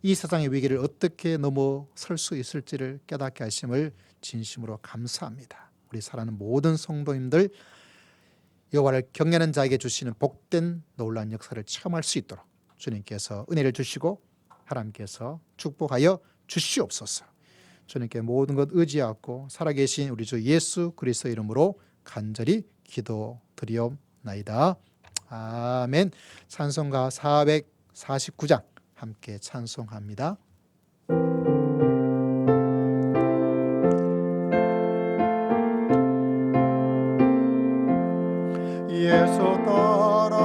이 세상의 위기를 어떻게 넘어설 수 있을지를 깨닫게 하심을 진심으로 감사합니다. 우리 사랑하는 모든 성도님들 여호와를 경외하는 자에게 주시는 복된 놀라운 역사를 체험할 수 있도록 주님께서 은혜를 주시고 하나님께서 축복하여 주시옵소서. 주님께 모든 것 의지하고 살아계신 우리 주 예수 그리스도 이름으로 간절히 기도드리옵나이다. 아멘. 찬송가 449장 함께 찬송합니다. 예수 따라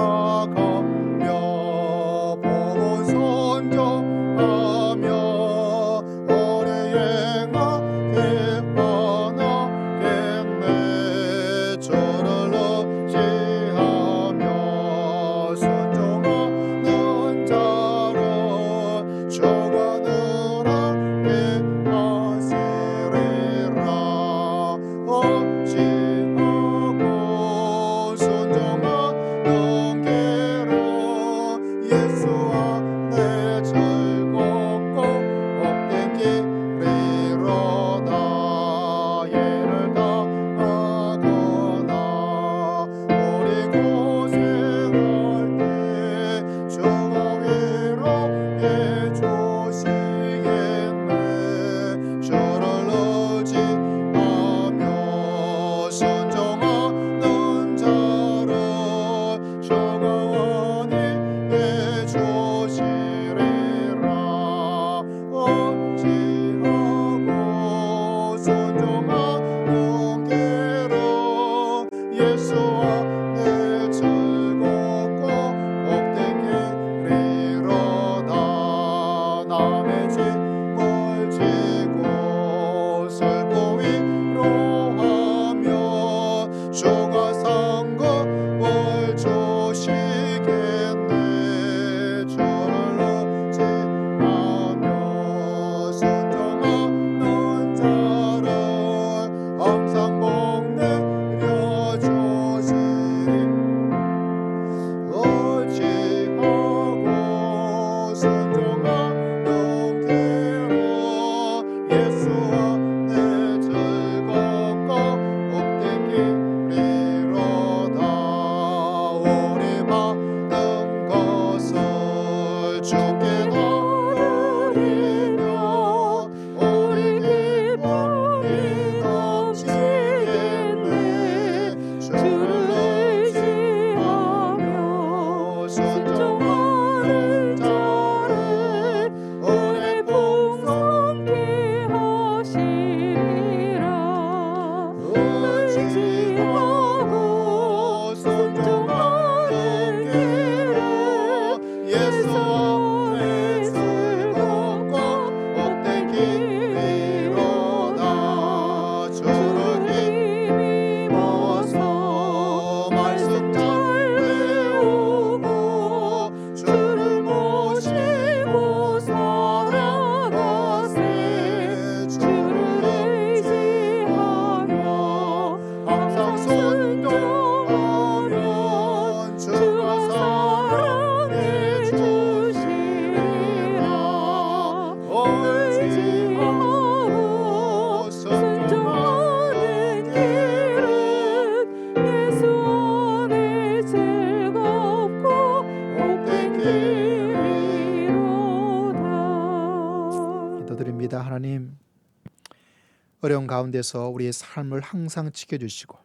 어려운 가운데서 우리의 삶을 항상 지켜주시고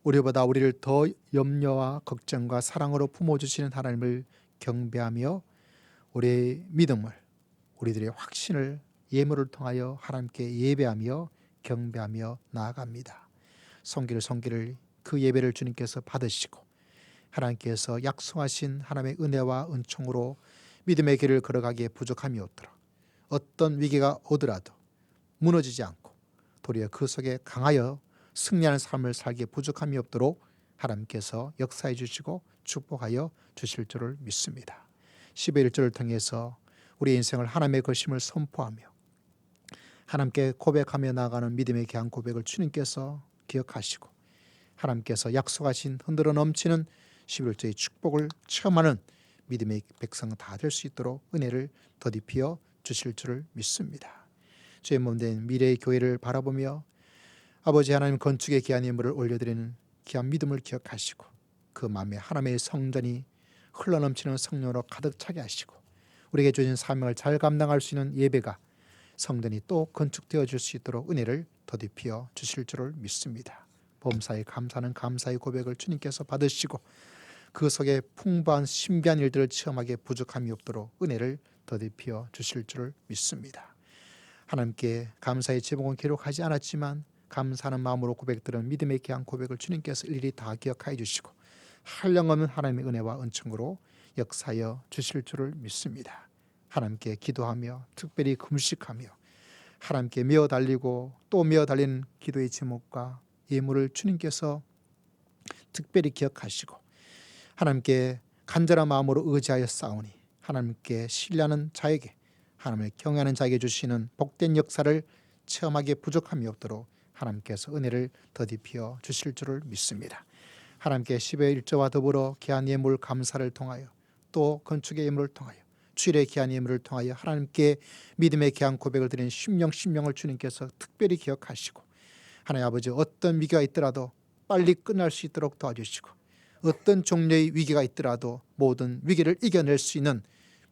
우리보다 우리를 더 염려와 걱정과 사랑으로 품어주시는 하나님을 경배하며 우리의 믿음을, 우리들의 확신을 예물을 통하여 하나님께 예배하며 경배하며 나아갑니다. 성기를 그 예배를 주님께서 받으시고 하나님께서 약속하신 하나님의 은혜와 은총으로 믿음의 길을 걸어가기에 부족함이 없도록, 어떤 위기가 오더라도 무너지지 않고 도리어 그 속에 강하여 승리하는 삶을 살기에 부족함이 없도록 하나님께서 역사해 주시고 축복하여 주실 줄을 믿습니다. 11절을 통해서 우리 인생을 하나님의 것임을 선포하며 하나님께 고백하며 나아가는 믿음의 귀한 고백을 주님께서 기억하시고 하나님께서 약속하신 흔들어 넘치는 11조의 축복을 체험하는 믿음의 백성 다 될 수 있도록 은혜를 더디피어 주실 줄을 믿습니다. 주의 몸된 미래의 교회를 바라보며 아버지 하나님 건축의 귀한 예물을 올려드리는 귀한 믿음을 기억하시고 그 마음에 하나님의 성전이 흘러넘치는 성령으로 가득 차게 하시고 우리에게 주신 사명을 잘 감당할 수 있는 예배가 성전이 또 건축되어 줄 수 있도록 은혜를 더디피어 주실 줄을 믿습니다. 범사에 감사는 감사의 고백을 주님께서 받으시고 그 속에 풍부한 신비한 일들을 체험하기에 부족함이 없도록 은혜를 더디피어 주실 줄을 믿습니다. 하나님께 감사의 제목은 기록하지 않았지만 감사하는 마음으로 고백들은 믿음의 귀한 고백을 주님께서 일일이 다 기억하여 주시고 한량없는 하나님의 은혜와 은총으로 역사하여 주실 줄을 믿습니다. 하나님께 기도하며 특별히 금식하며 하나님께 메어 달리고 또 메어 달리는 기도의 제목과 예물을 주님께서 특별히 기억하시고 하나님께 간절한 마음으로 의지하여 싸우니 하나님께 신뢰하는 자에게, 하나님을 경외하는 자에게 주시는 복된 역사를 체험하기에 부족함이 없도록 하나님께서 은혜를 더디피어 주실 줄을 믿습니다. 하나님께 10의 1조와 더불어 귀한 예물 감사를 통하여 또 건축의 예물을 통하여 주일의 귀한 예물을 통하여 하나님께 믿음의 귀한 고백을 드리는 심령을 주님께서 특별히 기억하시고 하나님 아버지 어떤 위기가 있더라도 빨리 끝날 수 있도록 도와주시고 어떤 종류의 위기가 있더라도 모든 위기를 이겨낼 수 있는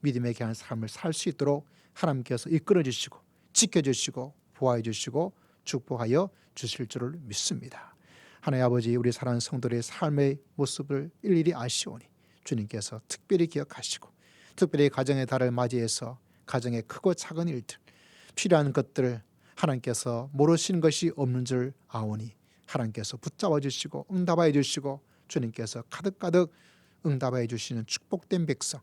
믿음의 귀한 삶을 살 수 있도록 하나님께서 이끌어 주시고 지켜주시고 보호해 주시고 축복하여 주실 줄을 믿습니다. 하나님 아버지 우리 사랑하는 성도들의 삶의 모습을 일일이 아시오니 주님께서 특별히 기억하시고 특별히 가정의 달을 맞이해서 가정의 크고 작은 일들 필요한 것들을 하나님께서 모르시는 것이 없는 줄 아오니 하나님께서 붙잡아 주시고 응답하여 주시고 주님께서 가득가득 응답하여 주시는 축복된 백성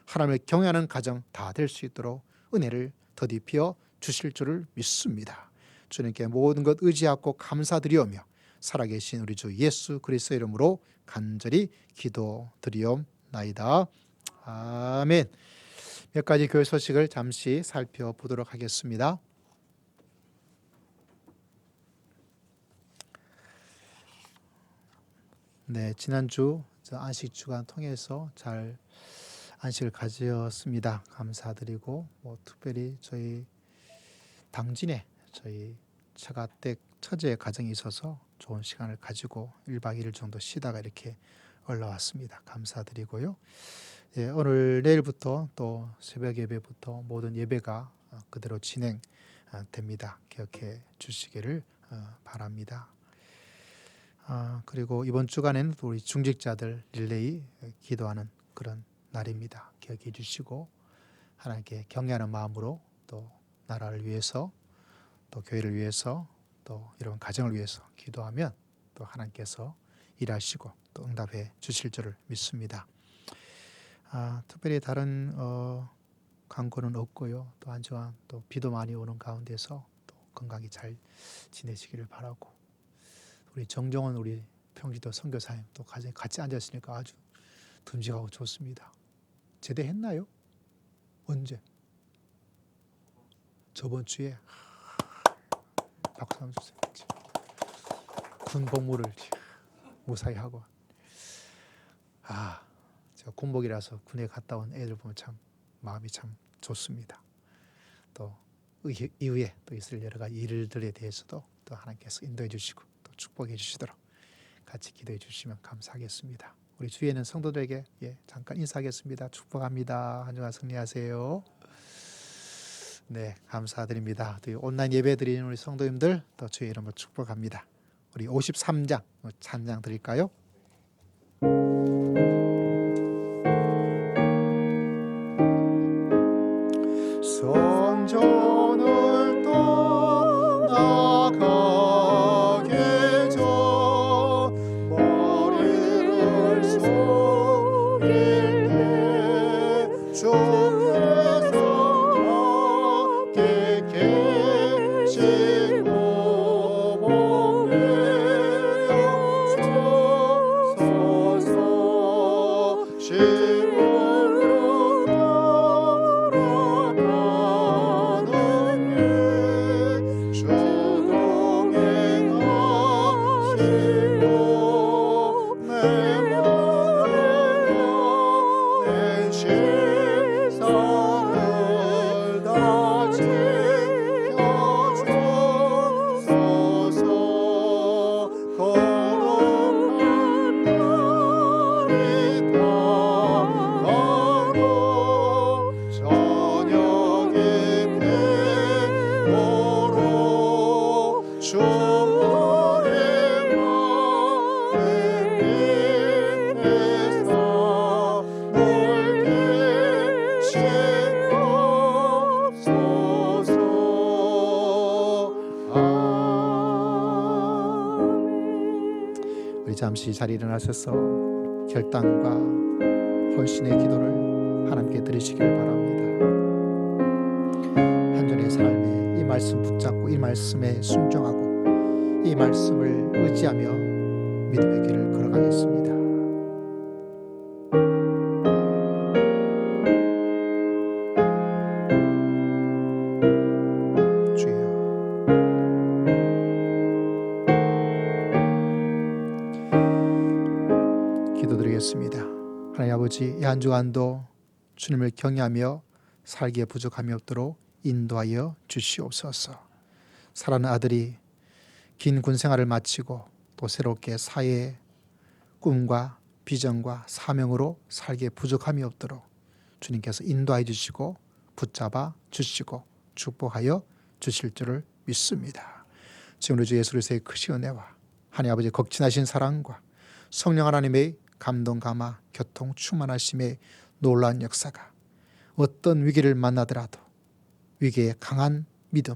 하나님을 경외하는 가정 다 될 수 있도록 은혜를 더디피어 주실 줄을 믿습니다. 주님께 모든 것 의지하고 감사드리오며 살아계신 우리 주 예수 그리스도의 이름으로 간절히 기도드리옵나이다. 아멘. 몇 가지 교회 소식을 잠시 살펴보도록 하겠습니다. 네, 지난주 안식 주간 통해서 잘 안식을 가졌습니다. 감사드리고 특별히 저희 당진에 저희 처가댁 처제 가정이 있어서 좋은 시간을 가지고 1박 2일 정도 쉬다가 이렇게 올라왔습니다. 감사드리고요. 예, 오늘 내일부터 또 새벽 예배부터 모든 예배가 그대로 진행됩니다. 기억해 주시기를 바랍니다. 그리고 이번 주간에는 우리 중직자들 릴레이 기도하는 그런 날입니다. 기억해 주시고 하나님께 경외하는 마음으로 또 나라를 위해서 또 교회를 위해서 또 이런 가정을 위해서 기도하면 또 하나님께서 일하시고 또 응답해 주실 줄을 믿습니다. 특별히 다른 광고는 없고요. 또 안정한 또 비도 많이 오는 가운데서 또 건강히 잘 지내시기를 바라고 우리 정정원 우리 평지도 선교사님 또 같이 앉았으니까 아주 듬직하고 좋습니다. 제대했나요? 언제? 저번 주에 박수 한번 주세요. 군 복무를 무사히 하고 제가 군복이라서 군에 갔다 온 애들 보면 참 마음이 참 좋습니다. 또 이후에 또 있을 여러 가지 일들에 대해서도 또 하나님께서 인도해 주시고 또 축복해 주시도록 같이 기도해 주시면 감사하겠습니다. 우리 주위에는 성도들에게 잠깐 인사하겠습니다. 축복합니다. 한 주간 승리하세요. 네, 감사드립니다. 또 온라인 예배 드리는 우리 성도님들 또 주의 이름으로 축복합니다. 우리 53장 찬양 드릴까요? 성전을 떠나가게 저 머리를 숙일 때 주께서 함께 계시고 몸에 영주소서 시골로 돌아가는 길 주 동행하시고 내 몸에 낸 시선을 다 지켜주소서 거룩한 날이 다가고 저녁이 되도록 주의 마음 밑에서 늘 계시옵소서. 아멘. 우리 잠시 자리에 일어나셔서 결단과 헌신의 기도를 하나님께 드리시길 바랍니다. 한 주의 삶에 이 말씀 붙잡고 이 말씀에 순종하고 이 말씀을 의지하며 믿음의 길을 걸어가겠습니다. 주여, 기도드리겠습니다. 하나님 아버지, 이 한 주간도 주님을 경외하며 살기에 부족함이 없도록 인도하여 주시옵소서. 사랑하는 아들이 긴 군 생활을 마치고 또 새롭게 사회의 꿈과 비전과 사명으로 살기에 부족함이 없도록 주님께서 인도하여 주시고 붙잡아 주시고 축복하여 주실 줄을 믿습니다. 지금 우리 주 예수 그리스도의 크신 은혜와 하나님 아버지의 극진하신 사랑과 성령 하나님의 감동 감화 교통 충만하심의 놀라운 역사가 어떤 위기를 만나더라도 위기에 강한 믿음,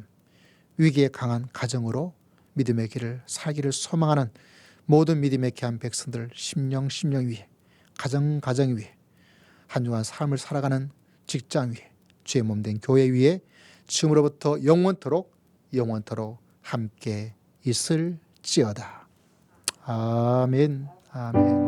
위기에 강한 가정으로 믿음의 길을 살기를 소망하는 모든 믿음의 귀한 백성들 심령 위에, 가정 위에, 한 주간 삶을 살아가는 직장 위에, 주의 몸된 교회 위에 지금으로부터 영원토록 함께 있을지어다. 아멘. 아멘.